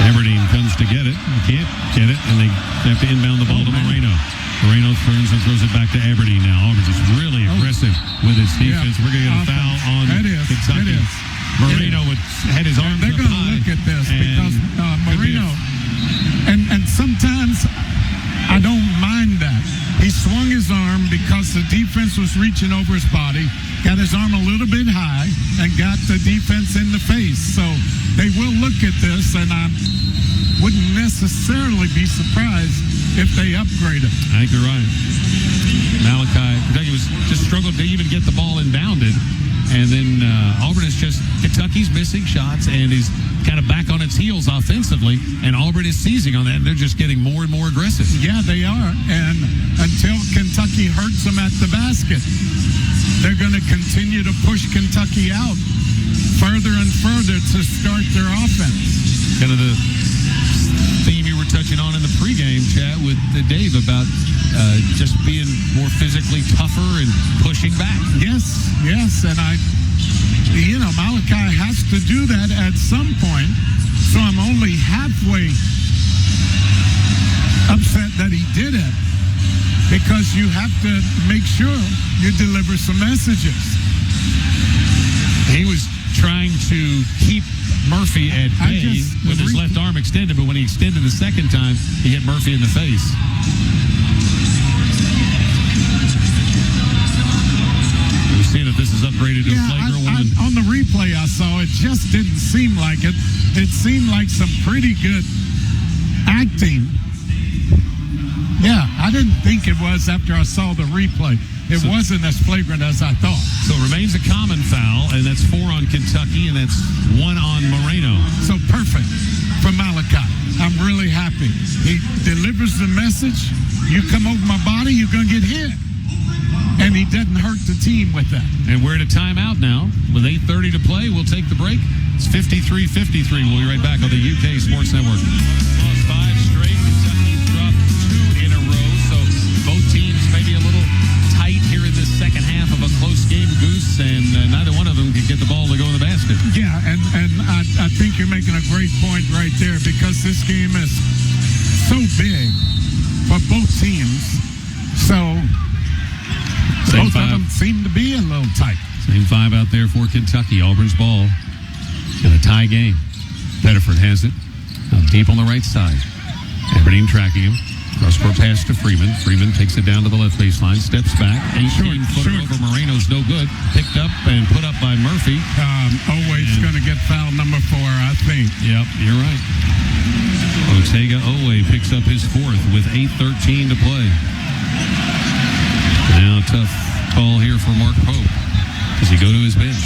Aberdeen comes to get it. Can't get it, and they have to inbound the ball to Moreno. Moreno turns and throws it back to Aberdeen now. Auburn's just really aggressive with his defense. Yeah. We're going to get a foul on Kentucky. Moreno had his arms They're up going to high. look at this because Moreno, and sometimes I don't mind that. He swung his arm because the defense was reaching over his body, got his arm a little bit high, and got the defense in the face. So they will look at this, and I wouldn't necessarily be surprised if they upgrade it. I think you're right. Kentucky was just struggled to even get the ball inbounded. And then Auburn is Kentucky's missing shots and is kind of back on its heels offensively, and Auburn is seizing on that, and they're just getting more and more aggressive. Yeah, they are. And until Kentucky hurts them at the basket, they're going to continue to push Kentucky out further and further to start their offense. Kind of the theme you were touching on in the pregame chat with Dave about just being more physically tougher and pushing back. Yes, and Malachi has to do that at some point, so I'm only halfway upset that he did it, because you have to make sure you deliver some messages. He was trying to keep Murphy at bay with his left arm extended, but when he extended the second time, he hit Murphy in the face. We'll see if this is upgraded to a flagrant one. On the replay I saw, it just didn't seem like it. It seemed like some pretty good acting. Yeah, I didn't think it was after I saw the replay. It wasn't as flagrant as I thought. So it remains a common foul, and that's 4 on Kentucky, and that's 1 on Moreno. So perfect for Malachi. I'm really happy. He delivers the message. You come over my body, you're going to get hit. And he doesn't hurt the team with that. And we're at a timeout now. With 8:30 to play, we'll take the break. It's 53-53. We'll be right back on the UK Sports Network. Lost 5 straight. Kentucky dropped 2 in a row. So both teams maybe a little tight here in this second half of a close game, Goose, and neither one of them can get the ball to go in the basket. Yeah, and I think you're making a great point right there, because this game is so big for both teams. So both of them seem to be a little tight. Same 5 out there for Kentucky. Auburn's ball. It's got a tie game. Pettiford has it. Deep on the right side. Aberdeen tracking him. Cross-court pass to Freeman. Freeman takes it down to the left baseline. Steps back. 18-footer over Moreno's no good. Picked up and put up by Murphy. Oweh's going to get foul number 4, I think. Yep, you're right. Oweh picks up his 4th with 8:13 to play. Now Now, tough call here for Mark Pope. Does he go to his bench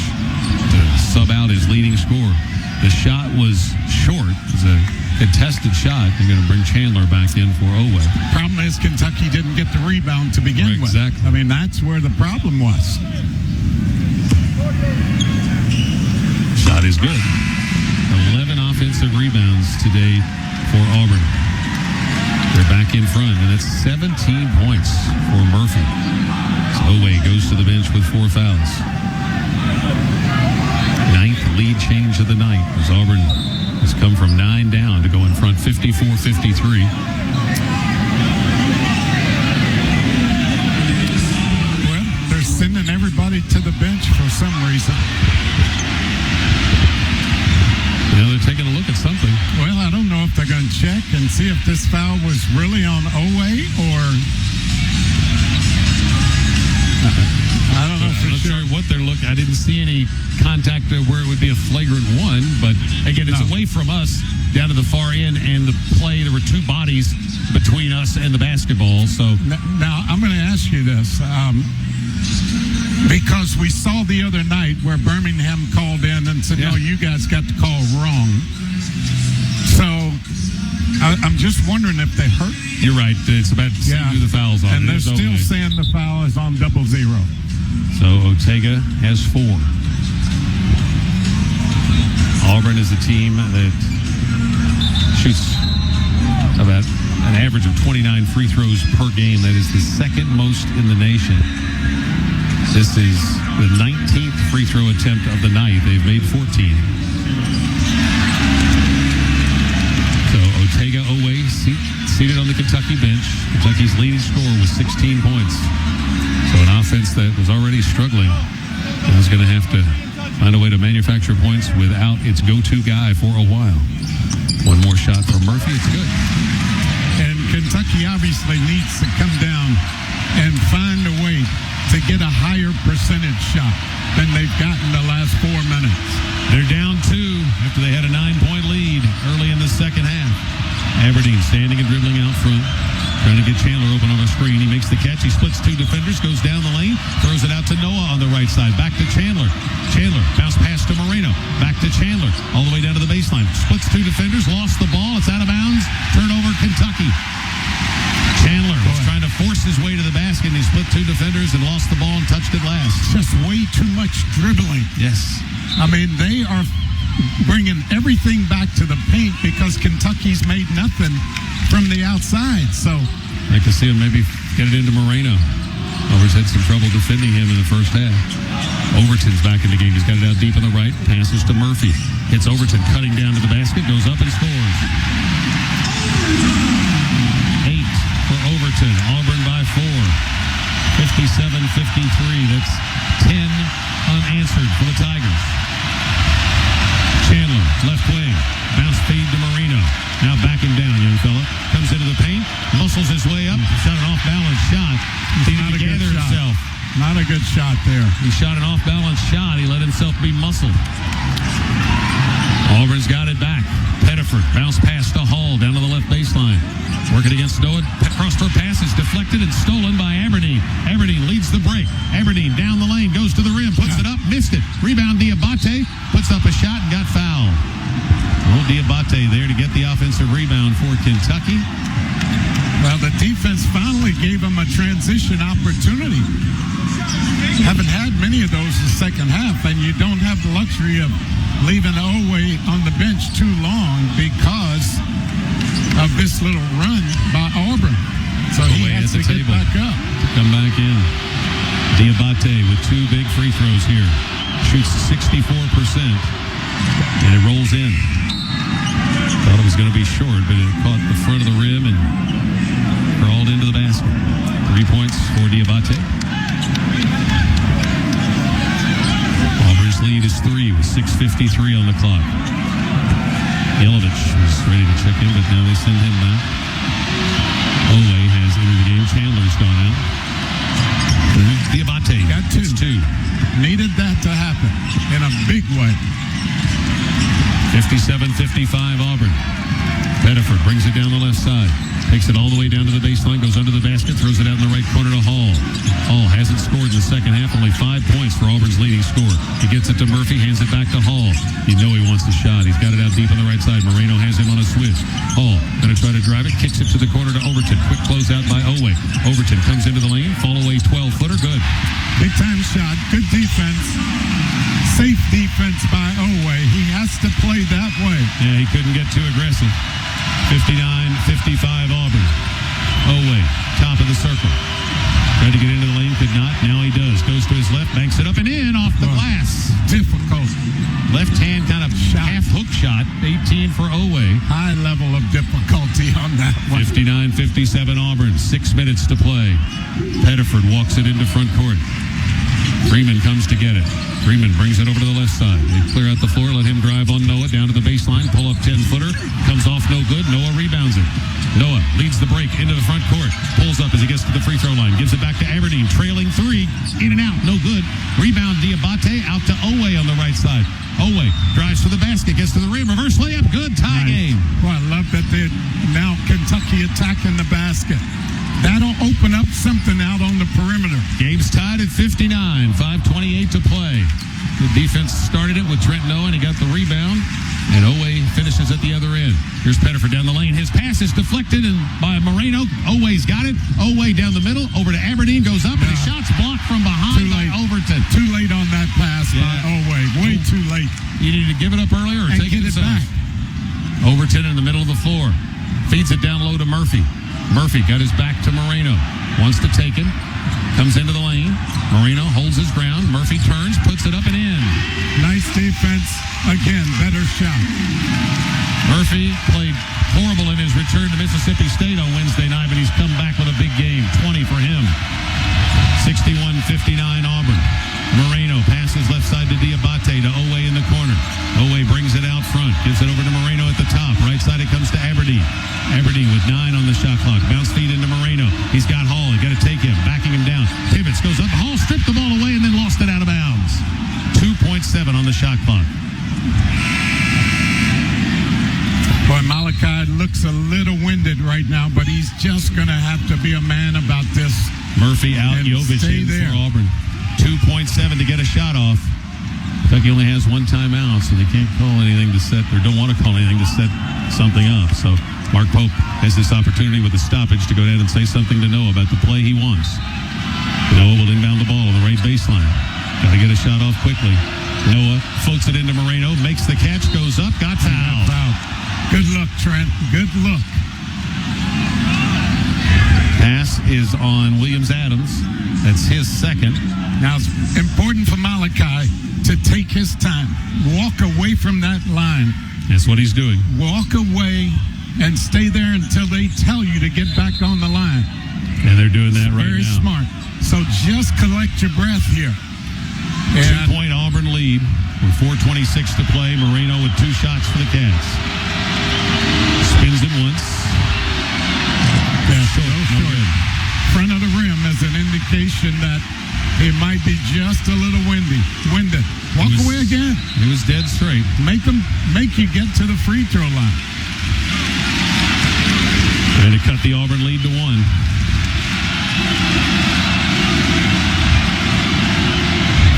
to sub out his leading scorer? The shot was short. It was a contested shot. They're going to bring Chandler back in for Oweh. Problem is Kentucky didn't get the rebound to begin with. Exactly. I mean, that's where the problem was. Shot is good. 11 offensive rebounds today for Auburn. They're back in front, and that's 17 points for Murphy. So Oweh goes to the bench with 4 fouls. 9th lead change of the night as Auburn has come from 9 down to go in front 54-53. Well, they're sending everybody to the bench for some reason. They're taking a look at something. Well, I don't know if they're going to check and see if this foul was really on Oweh or... I don't know for I'm not sure. sure what they're looking. I didn't see any contact where it would be a flagrant one, but again, it's away from us down to the far end, and the play, there were 2 bodies between us and the basketball. So now I'm going to ask you this. Because we saw the other night where Birmingham called in and said, no, you guys got the call wrong. So I'm just wondering if they hurt. You're right. It's about seeing who the foul's on. And they're still saying the foul is on 0-0. So Ortega has 4. Auburn is a team that shoots about an average of 29 free throws per game. That is the 2nd most in the nation. This is the 19th free throw attempt of the night. They've made 14. So Oweh seated on the Kentucky bench. Kentucky's leading scorer was 16 points. So an offense that was already struggling is going to have to find a way to manufacture points without its go-to guy for a while. One more shot from Murphy. It's good. And Kentucky obviously needs to come down and find a way to get a higher percentage shot than they've gotten the last 4 minutes. They're down 2 after they had a 9-point lead early in the second half. Aberdeen standing and dribbling out front, trying to get Chandler open on a screen. He makes the catch. He splits 2 defenders, goes down the lane, throws it out to Noah on the right side. Back to Chandler. Chandler, bounce pass to Moreno. Back to Chandler, all the way down to the baseline. Splits 2 defenders, lost the ball. It's out of bounds. Turnover, Kentucky. Chandler was trying to force his way to the basket, and he split 2 defenders and lost the ball and touched it last. Just way too much dribbling. Yes. I mean, they are bringing everything back to the paint because Kentucky's made nothing from the outside. So I'd like to see him maybe get it into Moreno. Auburn's had some trouble defending him in the first half. Overton's back in the game. He's got it out deep on the right. Passes to Murphy. Hits Overton, cutting down to the basket, goes up and scores. 8 for Overton. Auburn by 4. 57-53. That's 10 unanswered for the Tigers. Chandler, left wing. Bounce feed to Moreno. Now back him down, young fella. Comes into the paint, muscles his way up. Shot an off-balance shot. Not a good shot. Not a good shot there. He shot an off-balance shot. He let himself be muscled. Auburn's got it back. Pettiford, bounce pass to Hall down to the left baseline. Working against Noah. Cross-court pass is deflected and stolen by Aberdeen. Aberdeen leads the break. Aberdeen down the lane, goes to the rim, puts it up, missed it. Rebound Dioubate, puts up a shot and got fouled. Well, Dioubate there to get the offensive rebound for Kentucky. Well, the defense finally gave him a transition opportunity. Haven't had many of those in the second half, and you don't have the luxury of leaving Oweh on the bench too long because of this little run by Auburn. So he has to get back up. Come back in. Dioubate with 2 big free throws here. Shoots 64%. And it rolls in. Thought it was going to be short, but it caught the front of the rim and crawled into the basket. 3 points for Dioubate. Auburn's lead is 3 with 6:53 on the clock. Jelavic was ready to check in, but now they send him back. Oweh has entered the game. Chandler's gone out. Dioubate got 2. It's 2. Needed that to happen in a big way. 57-55 Auburn. Pettiford brings it down the left side. Takes it all the way down to the baseline, goes under the basket, throws it out in the right corner to Hall. Hall hasn't scored in the second half, only 5 points for Auburn's leading scorer. He gets it to Murphy, hands it back to Hall. You know he wants the shot. He's got it out deep on the right side. Moreno has him on a switch. Hall going to try to drive it, kicks it to the corner to Overton. Quick closeout by Oweh. Overton comes into the lane, fall away 12-footer, good. Big time shot, good defense. Safe defense by Oweh. He has to play that way. Yeah, he couldn't get too aggressive. 59-55 Auburn. Oweh, top of the circle. Tried to get into the lane, could not. Now he does. Goes to his left, banks it up and in off the glass. Difficult. Left hand kind of half hook shot. 18 for Oweh. High level of difficulty on that one. 59-57 Auburn. 6 minutes to play. Pettiford walks it into front court. Freeman comes to get it. Freeman brings it over to the left side. They clear out the floor, let him drive on Noah down to the baseline, pull up 10-footer, comes off no good. Noah rebounds it. Noah leads the break into the front court, pulls up as he gets to the free throw line, gives it back to Aberdeen, trailing 3, in and out, no good. Rebound Dioubate out to Oweh on the right side. Oweh drives to the basket, gets to the rim, reverse layup, good, tie game. Well, I love that they're now Kentucky attacking the basket. That'll open up something out on the perimeter. Game's tied at 59, 5:28 to play. The defense started it with Trent Noah, and he got the rebound. And Oweh finishes at the other end. Here's Pettiford down the lane. His pass is deflected by Moreno. Oweh's got it. Oweh down the middle, over to Aberdeen, goes up, and the shot's blocked from behind by Overton. Too late on that pass by Oweh. Way too late. You need to give it up earlier or and take get it back. Overton in the middle of the floor. Feeds it down low to Murphy. Murphy got his back to Moreno. Wants to take him. Comes into the lane. Moreno holds his ground. Murphy turns, puts it up and in. Nice defense. Again, better shot. Murphy played horrible in his return to Mississippi State on Wednesday night, but he's come back with a big game. 20 for him. 61-59 Auburn. Moreno passes left side to Dioubate to Oweh in the corner. Oweh brings it out front. Gives it over to Moreno at the top. Right side it comes to Aberdeen. Aberdeen with 9 on the shot clock. Bounce feed into Moreno. He's got Hall. He's got to take him. Backing him down. Tibbetts goes up. Hall stripped the ball away and then lost it out of bounds. 2.7 on the shot clock. Boy, Malachi looks a little winded right now, but he's just going to have to be a man about this. Murphy out. Jovic in for Auburn. 2.7 to get a shot off. Kentucky only has 1 timeout, so they can't call anything to set, or don't want to call anything to set something up. So Mark Pope has this opportunity with a stoppage to go down and say something to Noah about the play he wants. Noah will inbound the ball on the right baseline. Got to get a shot off quickly. Noah floats it into Moreno, makes the catch, goes up, got fouled. Good look, Trent. Good look. Pass is on Williams-Adams. That's his second. Now, it's important for Malachi to take his time. Walk away from that line. That's what he's doing. Walk away and stay there until they tell you to get back on the line. And they're doing that right now. Very smart. So just collect your breath here. 2-point Auburn lead with 4:26 to play. Moreno with 2 shots for the Cats. Spins it once. Yeah, short. Front of the rim as an indication that it might be just a little winded. Walk away again. He was dead straight. Make you get to the free throw line. And to cut the Auburn lead to 1.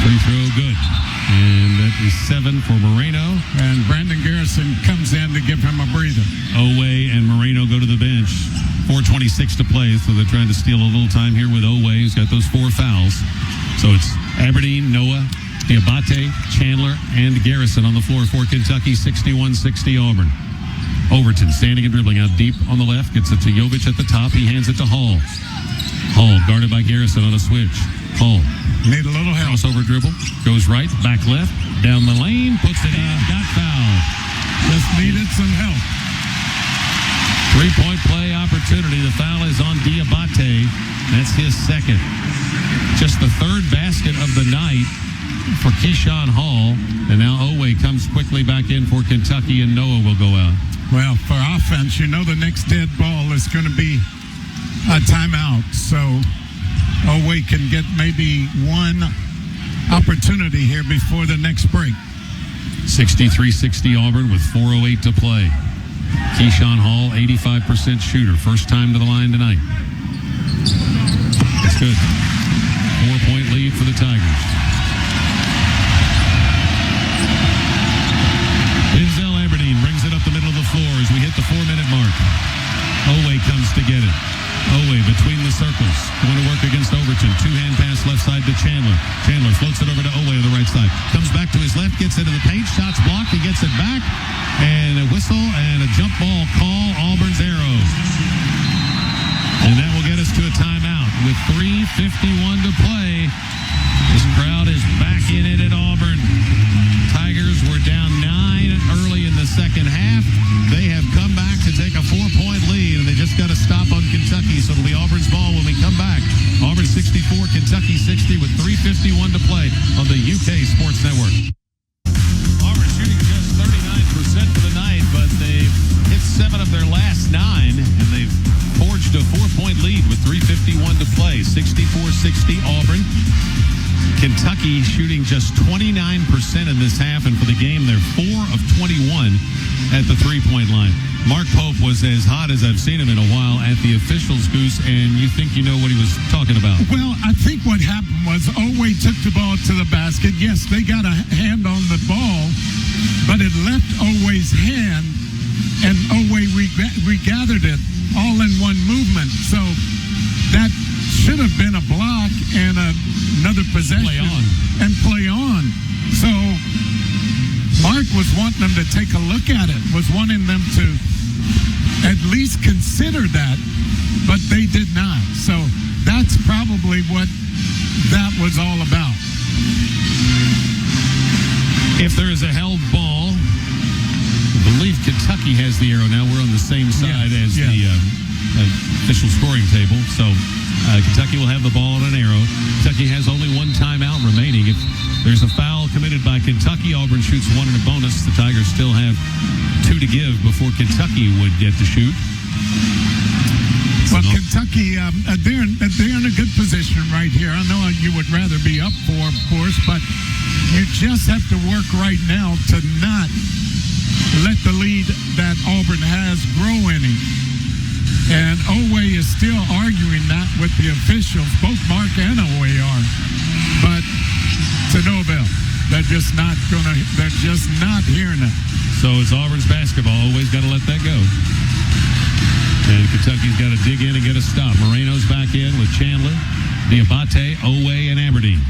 Free throw good. And that is 7 for Moreno. And Brandon Garrison comes in to give him a breather. Oweh and Moreno go to the bench. 4:26 to play, so they're trying to steal a little time here with Oweh. He's got those 4 fouls. So it's Aberdeen, Noah, Dioubate, Chandler, and Garrison on the floor for Kentucky. 61-60 Auburn. Overton standing and dribbling out deep on the left. Gets it to Jovic at the top. He hands it to Hall. Hall guarded by Garrison on a switch. Hall. Need a little help. Crossover dribble. Goes right, back left. Down the lane. Puts it in. Got fouled. Just needed some help. 3-point play opportunity. The foul is on Dioubate. That's his second. Just the 3rd basket of the night for Keyshawn Hall. And now Oweh comes quickly back in for Kentucky, and Noah will go out. Well, for offense, you know the next dead ball is going to be a timeout. So Oweh can get maybe 1 opportunity here before the next break. 63-60 Auburn with 4:08 to play. Keyshawn Hall, 85% shooter. First time to the line tonight. That's good. 4-point lead for the Tigers. Denzel Aberdeen brings it up the middle of the floor as we hit the 4-minute mark. Oweh comes to get it. Oweh between the circles. Going to work against Overton. Two-hand pass left side to Chandler. Chandler floats it over to Oweh on the right side. Comes back to his left, gets into the paint. Shots blocked. He gets it back. And a whistle and a jump ball call. Auburn's arrow. And that will get us to a timeout with 3:51 to play. This crowd is back in it at Auburn. Tigers were down 9 early in the second half. They have come back to take a 4-point lead, and they just got to stop on Kentucky, so it'll be Auburn's ball when we come back. Auburn 64, Kentucky 60 with 3:51 to play on the UK Sports Network. Auburn shooting just 39% for the night, but they've hit 7 of their last 9, and they've forged a 4-point lead with 3:51 to play. 64-60 Auburn. Kentucky shooting just 29% in this half, and for the game, they're 4 of 21 at the three-point line. Mark Pope was as hot as I've seen him in a while at the officials, Goose, and you think you know what he was talking about. Well, I think what happened was Oweh took the ball to the basket. Yes, they got a hand on the ball, but it left Oweh's hand, and Oweh regathered it all in one movement. So that should have been a block and another possession. Play on. So Mark was wanting them to take a look at it, was wanting them to at least consider that, but they did not. So that's probably what that was all about. If there is a held ball, I believe Kentucky has the arrow now. We're on the same side as the official scoring table. So Kentucky will have the ball on an arrow. Kentucky has only one timeout remaining. If there's a foul committed by Kentucky, Auburn shoots 1 in a bonus. The Tigers still have 2 to give before Kentucky would get to shoot. Well, Kentucky, they're in a good position right here. I know you would rather be up 4, of course, but you just have to work right now to not let the lead that Auburn has grow any. And Oweh is still arguing that with the officials. Both Mark and Oweh are. But to no avail. They're just not hearing it. So it's Auburn's basketball. Oweh's got to let that go. And Kentucky's got to dig in and get a stop. Moreno's back in with Chandler, Dioubate, Oweh, and Aberdeen.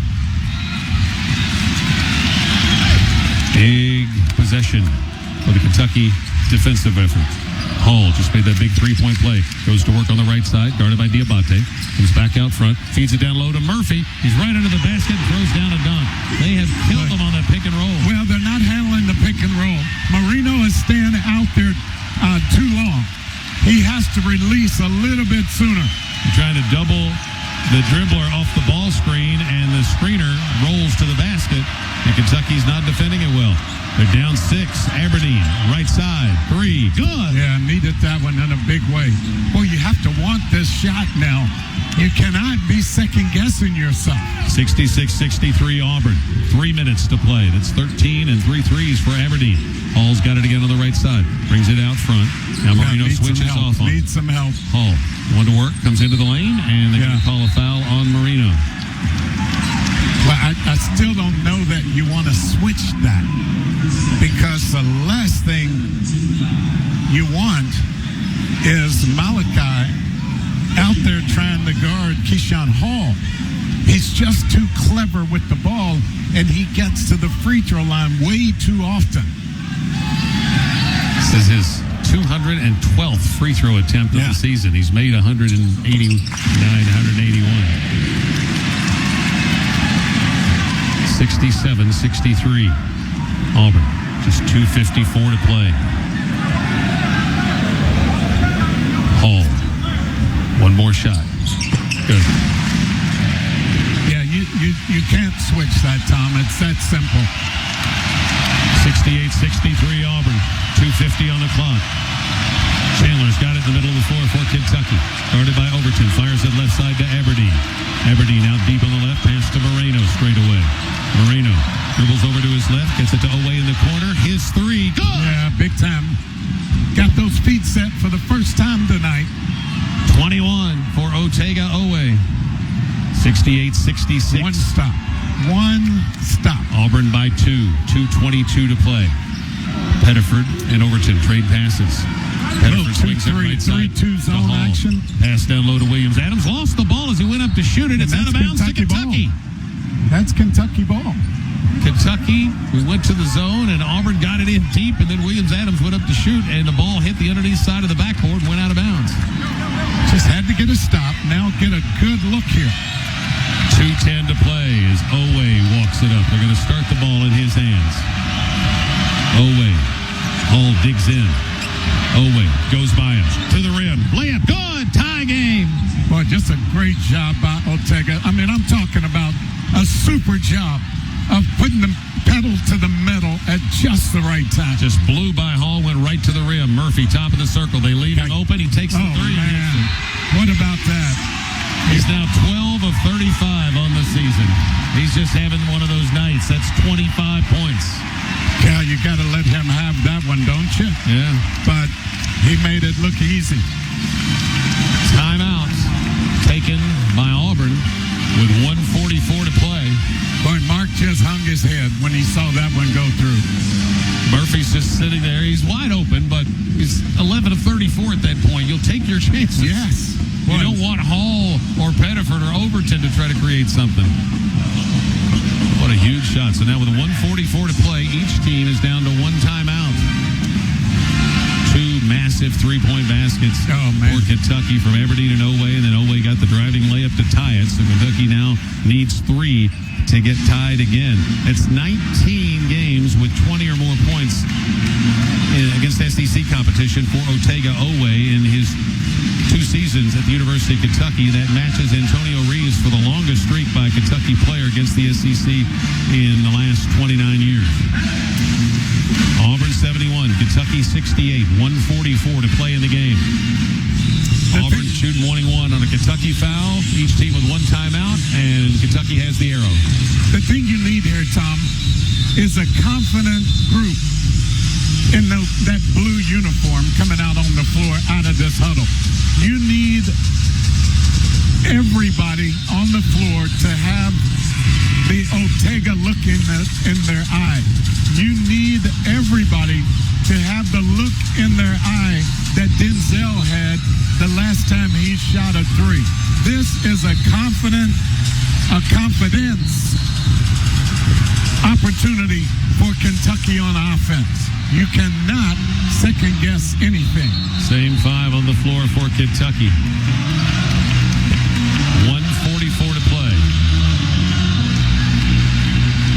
Big possession for the Kentucky defensive effort. Hall just made that big 3-point play. Goes to work on the right side, guarded by Dioubate. Comes back out front, feeds it down low to Murphy. He's right under the basket and throws down a dunk. They have killed him on that pick and roll. Well, they're not handling the pick and roll. Moreno is staying out there too long. He has to release a little bit sooner. They're trying to double the dribbler off the ball screen, and the screener rolls to the basket, and Kentucky's not defending it well. They're down 6. Aberdeen, right side, 3. Good. Yeah, needed that one in a big way. Well, you have to want this shot now. You cannot be second-guessing yourself. 66-63 Auburn. 3 minutes to play. That's 13 and 3 threes for Aberdeen. Hall's got it again on the right side. Brings it out front. Now Moreno switches off on. Needs some help. Hall, going to work, comes into the lane, and they're going to call a foul on Moreno. Well, I still don't know that you want to switch that, because the last thing you want is Malachi out there trying to guard Keyshawn Hall. He's just too clever with the ball, and he gets to the free throw line way too often. This is his 212th free throw attempt of the season. He's made 189, 181. 67-63. Auburn, just 2:54 to play. Hall, one more shot. Good. Yeah, you can't switch that, Tom. It's that simple. 68-63 Auburn, 2:50 on the clock. Chandler's got it in the middle of the floor for Kentucky. Guarded by Overton, fires it left side to Aberdeen. Aberdeen out deep on the left, pass to Moreno straight away. Moreno Dribbles over to his left, gets it to Oweh in the corner. His three, good! Yeah, big time. Got those feet set for the first time tonight. 21 for Otega Oweh. 68-66. One stop. Auburn by 2. 2:22 to play. Pettiford and Overton trade passes. Pettiford swings it right side. 3-2 zone action. Pass down low to Williams. Adams lost the ball as he went up to shoot it. It's out of bounds to Kentucky. That's Kentucky ball. Kentucky, we went to the zone, and Auburn got it in deep, and then Williams-Adams went up to shoot, and the ball hit the underneath side of the backboard and went out of bounds. Just had to get a stop. Now get a good look here. 2:10 to play as Oweh walks it up. They're going to start the ball in his hands. Oweh. Hall digs in. Oweh goes by him. To the rim. Layup. Good. Tie game. Boy, just a great job by Otega. I mean, I'm talking about a super job of putting the pedal to the metal at just the right time. Just blew by Hall, went right to the rim. Murphy, top of the circle. They leave him open. He takes the three. Man. What about that? He's now 12 of 35 on the season. He's just having one of those nights. That's 25 points. Yeah, you got to let him have that one, don't you? Yeah. But he made it look easy. Timeout taken by Auburn with 1:44 to play. Boy, Mark just hung his head when he saw that one go through. Murphy's just sitting there. He's wide open, but he's 11 of 34 at that point. You'll take your chances. Yes. You don't want Hall or Pettiford or Overton to try to create something. What a huge shot. So now with 1:44 to play, each team is down to one timeout. Two massive three-point baskets for Kentucky from Aberdeen and Oweh, and then Oweh got the driving layup to tie it. So Kentucky now needs 3 to get tied again. It's 19 games with 20 or more points against SEC competition for Otega Oweh in his 2 seasons at the University of Kentucky. That matches Antonio Reeves for the longest streak by a Kentucky player against the SEC in the last 29 years. Auburn 71, Kentucky 68, 1:44 to play in the game. Auburn shooting 1-1 on a Kentucky foul. Each team with 1 timeout, and Kentucky has the arrow. The thing you need here, Tom, is a confident group in that blue uniform coming out on the floor out of this huddle. You need everybody on the floor to have the Otega look in their eye. You need everybody to have the look in their eye that Denzel had the last time he shot a 3. This is a confidence opportunity for Kentucky on offense. You cannot second guess anything. Same 5 on the floor for Kentucky. 1:44 to play.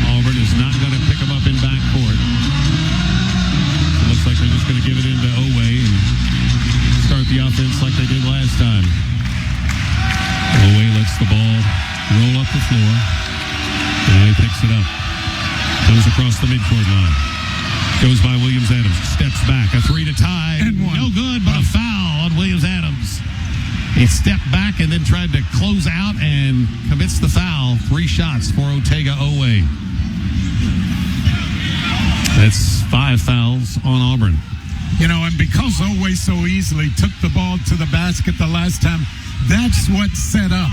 Auburn is not going to pick them up in backcourt. It looks like they're just going to give it into Oweh and start the offense like they did last time. Oweh lets the ball roll up the floor. And he picks it up. Goes across the midcourt line. Goes by Williams-Adams. Steps back. A 3 to tie. And one. No good, but a foul on Williams-Adams. He stepped back and then tried to close out and commits the foul. 3 shots for Otega Oweh. That's 5 fouls on Auburn. You know, and because Oweh so easily took the ball to the basket the last time, that's what set up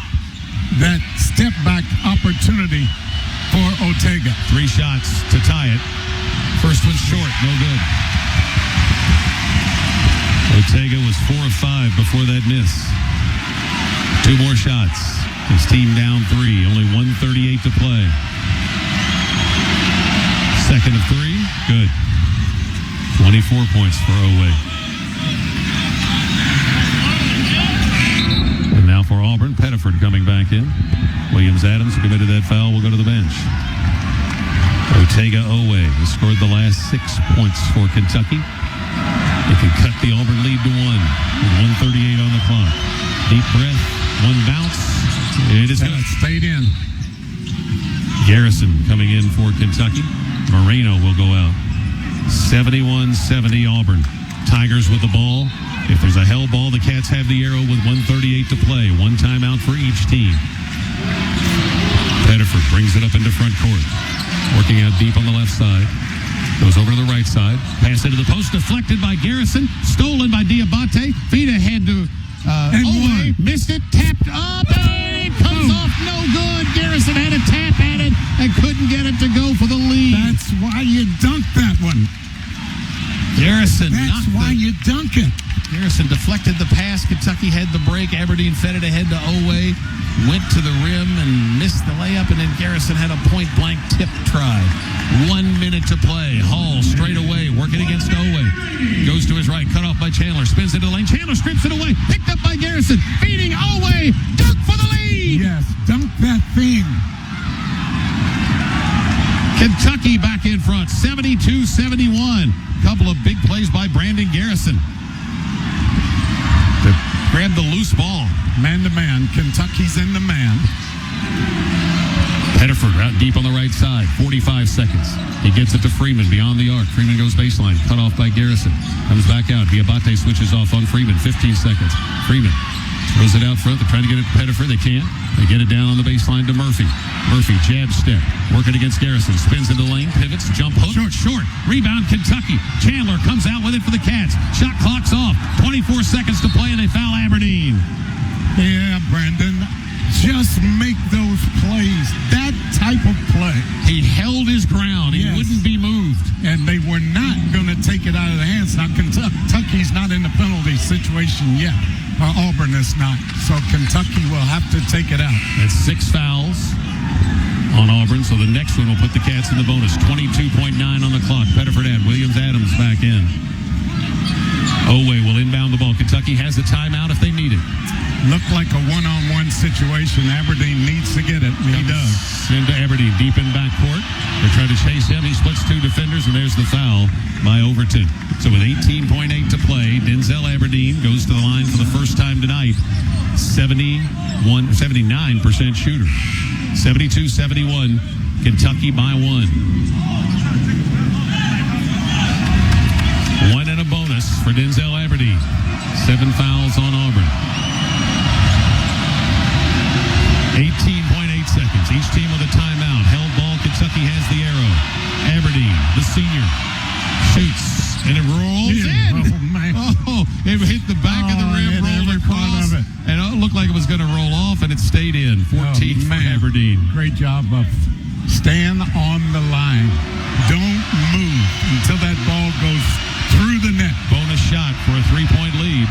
that step-back opportunity for Otega. 3 shots to tie it. First one's short, no good. Otega was 4 of 5 before that miss. 2 more shots. His team down 3, only 1:38 to play. Second of 3, good. 24 points for Oweh. And now for Auburn, Pettiford coming back in. Williams-Adams, who committed that foul, will go to the bench. Otega Oweh has scored the last 6 points for Kentucky. They can cut the Auburn lead to 1 with 1:38 on the clock. Deep breath, 1 bounce. It is good. Stayed in. Garrison coming in for Kentucky. Moreno will go out. 71-70 Auburn. Tigers with the ball. If there's a hell ball, the Cats have the arrow with 1:38 to play. 1 timeout for each team. Pettiford brings it up into front court. Working out deep on the left side. Goes over to the right side. Pass into the post. Deflected by Garrison. Stolen by Dioubate. Feed ahead to Oweh. Missed it. Tapped up. And it comes off. No good. Garrison had a tap at it and couldn't get it to go for the lead. That's why you dunk that one. Garrison That's why you dunk it. Garrison deflected the pass. Kentucky had the break. Aberdeen fed it ahead to Oweh. Went to the rim and missed the layup, and then Garrison had a point-blank tip try. 1 minute to play. Hall straight away, working against Oweh. Goes to his right, cut off by Chandler. Spins into the lane. Chandler strips it away. Picked up by Garrison. Feeding Oweh. Dunk for the lead. Yes, dunk that thing. Kentucky back in front, 72-71. Couple of big plays by Brandon Garrison to grab the loose ball. Man-to-man. Kentucky's in the man. Pettiford out deep on the right side. 45 seconds. He gets it to Freeman beyond the arc. Freeman goes baseline. Cut off by Garrison. Comes back out. Dioubate switches off on Freeman. 15 seconds. Freeman throws it out front. They're trying to get it to Pettiford. They can't. They get it down on the baseline to Murphy. Murphy, jab step. Working against Garrison. Spins into the lane. Pivots. Jump hook. Short. Rebound Kentucky. Chandler comes out with it for the Cats. Shot clock's off. 24 seconds to play, and they foul Aberdeen. Yeah, Brandon. Just make those plays. That type of play. He held his ground. He wouldn't be moved. And they were not going to take it out of the hands. Now, Kentucky's not in the penalty situation yet. Auburn is not. So Kentucky will have to take it out. That's 6 fouls on Auburn. So the next one will put the Cats in the bonus. 22.9 on the clock. Pettiford and Williams-Adams back in. Oweh will inbound the ball. Kentucky has a timeout if they need it. Looked like a one-on-one situation. Aberdeen needs to get it, and he does. Into Aberdeen, deep in backcourt. They're trying to chase him. He splits 2 defenders, and there's the foul by Overton. So with 18.8 to play, Denzel Aberdeen goes to the line for the first time tonight. 79% shooter. 72-71, Kentucky by 1. 1 and a bonus for Denzel Aberdeen. 7 fouls on Auburn. 18.8 seconds. Each team with a timeout. Held ball. Kentucky has the arrow. Aberdeen, the senior, shoots, and it rolls in. Oh, man. Oh, it hit the back of the rim, rolled across, and it looked like it was going to roll off, and it stayed in. 14 for Aberdeen. Great job of staying on the line. Don't move until that ball goes through the net. Bonus shot for a 3-point lead.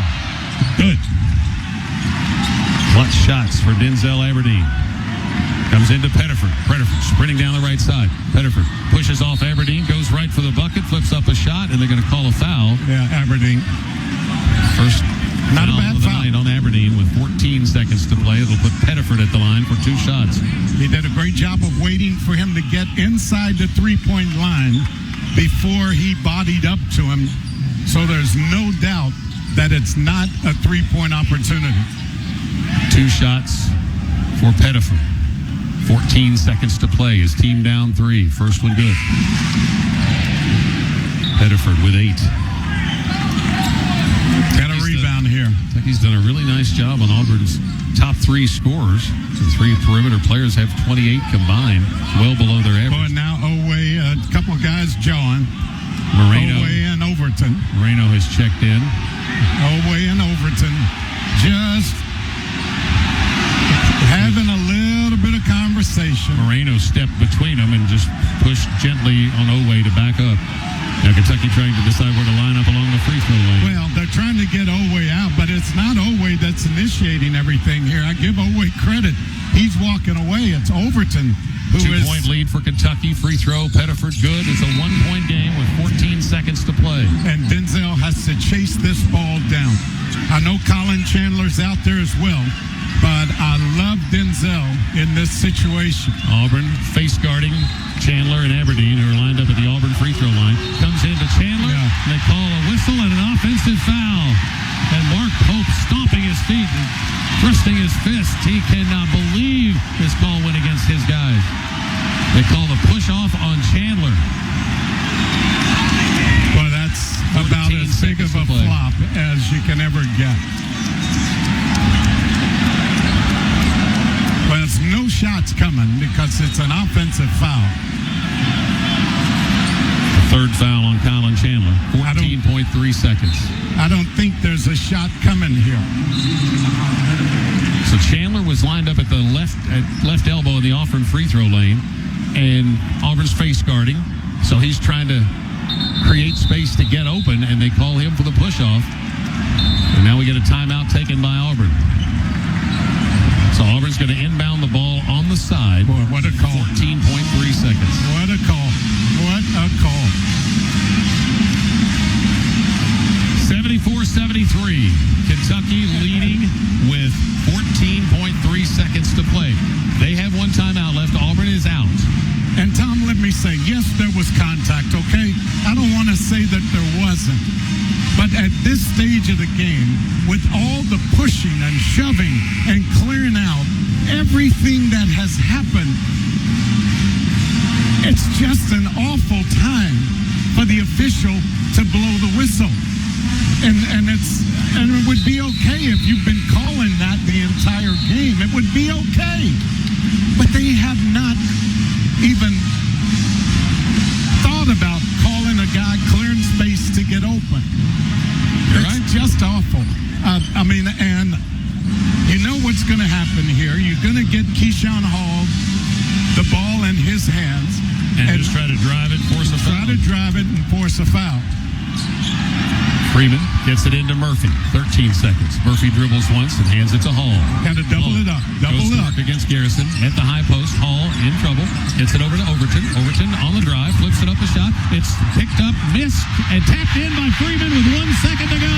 Good. Clutch shots for Denzel Aberdeen. Comes into Pettiford. Pettiford sprinting down the right side. Pettiford pushes off Aberdeen, goes right for the bucket, flips up a shot, and they're going to call a foul. Yeah, Aberdeen. First Not a foul bad of the foul. night on Aberdeen with 14 seconds to play. It'll put Pettiford at the line for 2 shots. He did a great job of waiting for him to get inside the three-point line before he bodied up to him. So there's no doubt that it's not a three-point opportunity. 2 shots for Pettiford. 14 seconds to play. His team down 3. First one good. Pettiford with 8. Got a rebound here. Kentucky's done a really nice job on Auburn's top 3 scorers. The 3 perimeter players have 28 combined, well below their average. Oh, and now Oweh, a couple of guys jawing. Moreno and Overton. Moreno has checked in. Oweh and Overton just having a little bit of conversation. Moreno stepped between them and just pushed gently on Oweh to back up. Now Kentucky trying to decide where to line up along the free throw line. Well, they're trying to get Oweh out, but it's not Oweh that's initiating everything here. I give Oweh credit. He's walking away. It's Overton who is... 2-point lead for Kentucky. Free throw. Pettiford good. It's a 1-point game with 14 seconds to play. And Denzel has to chase this ball down. I know Colin Chandler's out there as well, but I love Denzel in this situation. Auburn face guarding Chandler and Aberdeen, who are lined up at the Auburn free throw line. Comes into Chandler, and they call a whistle and an offensive foul. And Mark Pope stomping his feet and thrusting his fist. He cannot believe this call went against his guys. They call the push off on Chandler. Well, that's about as big of a flop as you can ever get. Well, it's no shots coming because it's an offensive foul. Third foul on Colin Chandler. 14.3 seconds. I don't think there's a shot coming here. So Chandler was lined up at the left elbow of the Auburn free throw lane, and Auburn's face guarding. So he's trying to create space to get open, and they call him for the push-off. And now we get a timeout taken by Auburn. So Auburn's going to inbound the ball on the side. Boy, what a call. 14.3 seconds. What a call. What a call. 74-73. Kentucky leading with 14.3 seconds to play. They have one timeout left. Auburn is out. And Tom, let me say, yes, there was contact, okay? I don't want to say that there wasn't. But at this stage of the game, with all the pushing and shoving and clearing out, everything that has happened, it's just an awful time for the official to blow the whistle. And it would be okay if you've been calling that the entire game. It would be okay. But they have not even thought about calling a guy clearing space to get open. It's just awful. And you know what's going to happen here. You're going to get Keyshawn Hall the ball in his hands. And just try to drive it, force a foul. Try to drive it and force a foul. Freeman gets it into Murphy. 13 seconds. Murphy dribbles once and hands it to Hall. Got to double it up. Double it up. Against Garrison at the high post. Hall in trouble. Gets it over to Overton. Overton on the drive. Flips it up a shot. It's picked up, missed, and tapped in by Freeman with 1 second to go.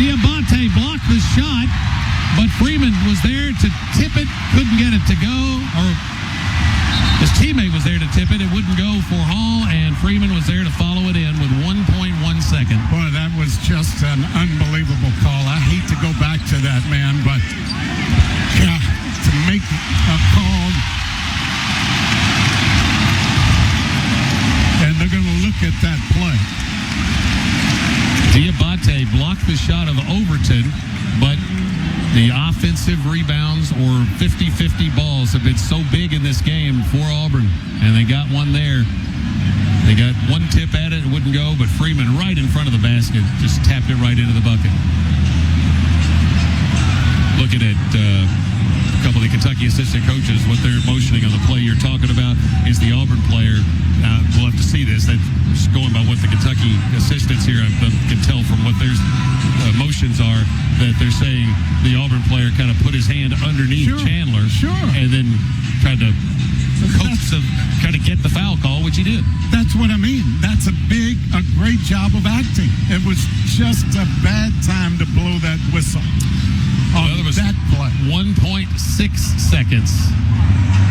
Dioubate blocked the shot, but Freeman was there to tip it. Couldn't get it to go. Or his teammate was there to tip it. It wouldn't go for Hall, and Freeman was there to follow it in with 1.1 second. Boy, that was just an unbelievable call. I hate to go back to that, man, but yeah, to make a call, and they're going to look at that play. Dioubate blocked the shot of Overton, but the offensive rebounds or 50-50 balls have been so big in this game for Auburn, and they got one there. They got one tip at it, it wouldn't go, but Freeman right in front of the basket just tapped it right into the bucket. Looking at a couple of the Kentucky assistant coaches, what they're motioning on the play you're talking about is the Auburn player. We'll have to see this. That's going by what the Kentucky assistants here can tell from what their motions are, that they're saying the Auburn player kind of put his hand underneath Chandler and then tried to coax him, try to get the foul call, which he did. That's what I mean. That's a great job of acting. It was just a bad time to blow that whistle on that play. 1.6 seconds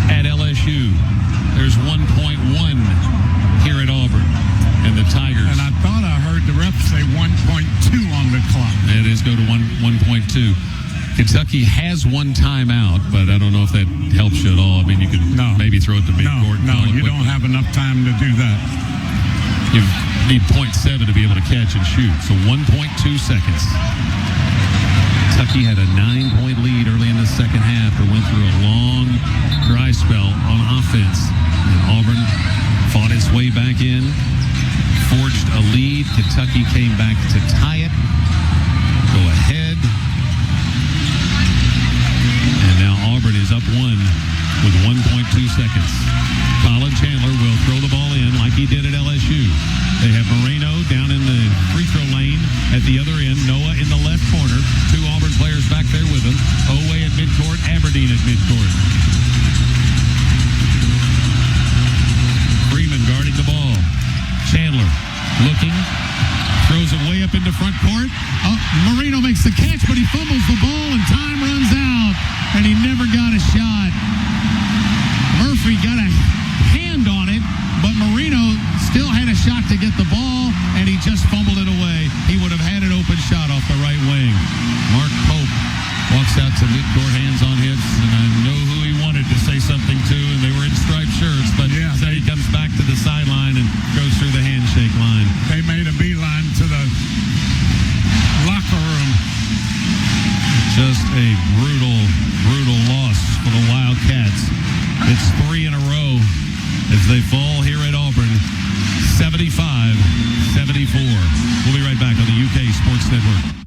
at LSU. There's 1.1 here at Auburn. And the Tigers. And I thought I heard the ref say 1.2 on the clock. It is go to 1.2. Kentucky has one timeout, but I don't know if that helps you at all. I mean, you could maybe throw it to midcourt. No, you don't have enough time to do that. You need 0.7 to be able to catch and shoot. So 1.2 seconds. Kentucky had a 9-point lead early in the second half, but went through a long dry spell on offense. And Auburn fought its way back in, forged a lead. Kentucky came back to tie it, go ahead. And now Auburn is up one with 1.2 seconds. Colin Chandler will throw the ball in like he did at LSU. They have Moreno down in the free throw lane at the other end. Noah in the left corner. Two Auburn players back there with him. Oweh at midcourt, Aberdeen at midcourt. Freeman guarding the ball. Chandler looking, throws it way up into front court. Moreno makes the catch, but he fumbles the ball and time runs out, and he never got a shot. Murphy got a hand on it, but Moreno still had a shot to get the ball, and he just fumbled it away. He would have had an open shot off the right wing. Mark Pope walks out to midcourt, hands on hips, and I know who he wanted to say something to, and they were in striped shirts, but then he comes back to the sideline and goes through the handshake line. They made a beeline to the locker room. Just a brutal loss for the Wildcats. It's they fall here at Auburn, 75-74. We'll be right back on the UK Sports Network.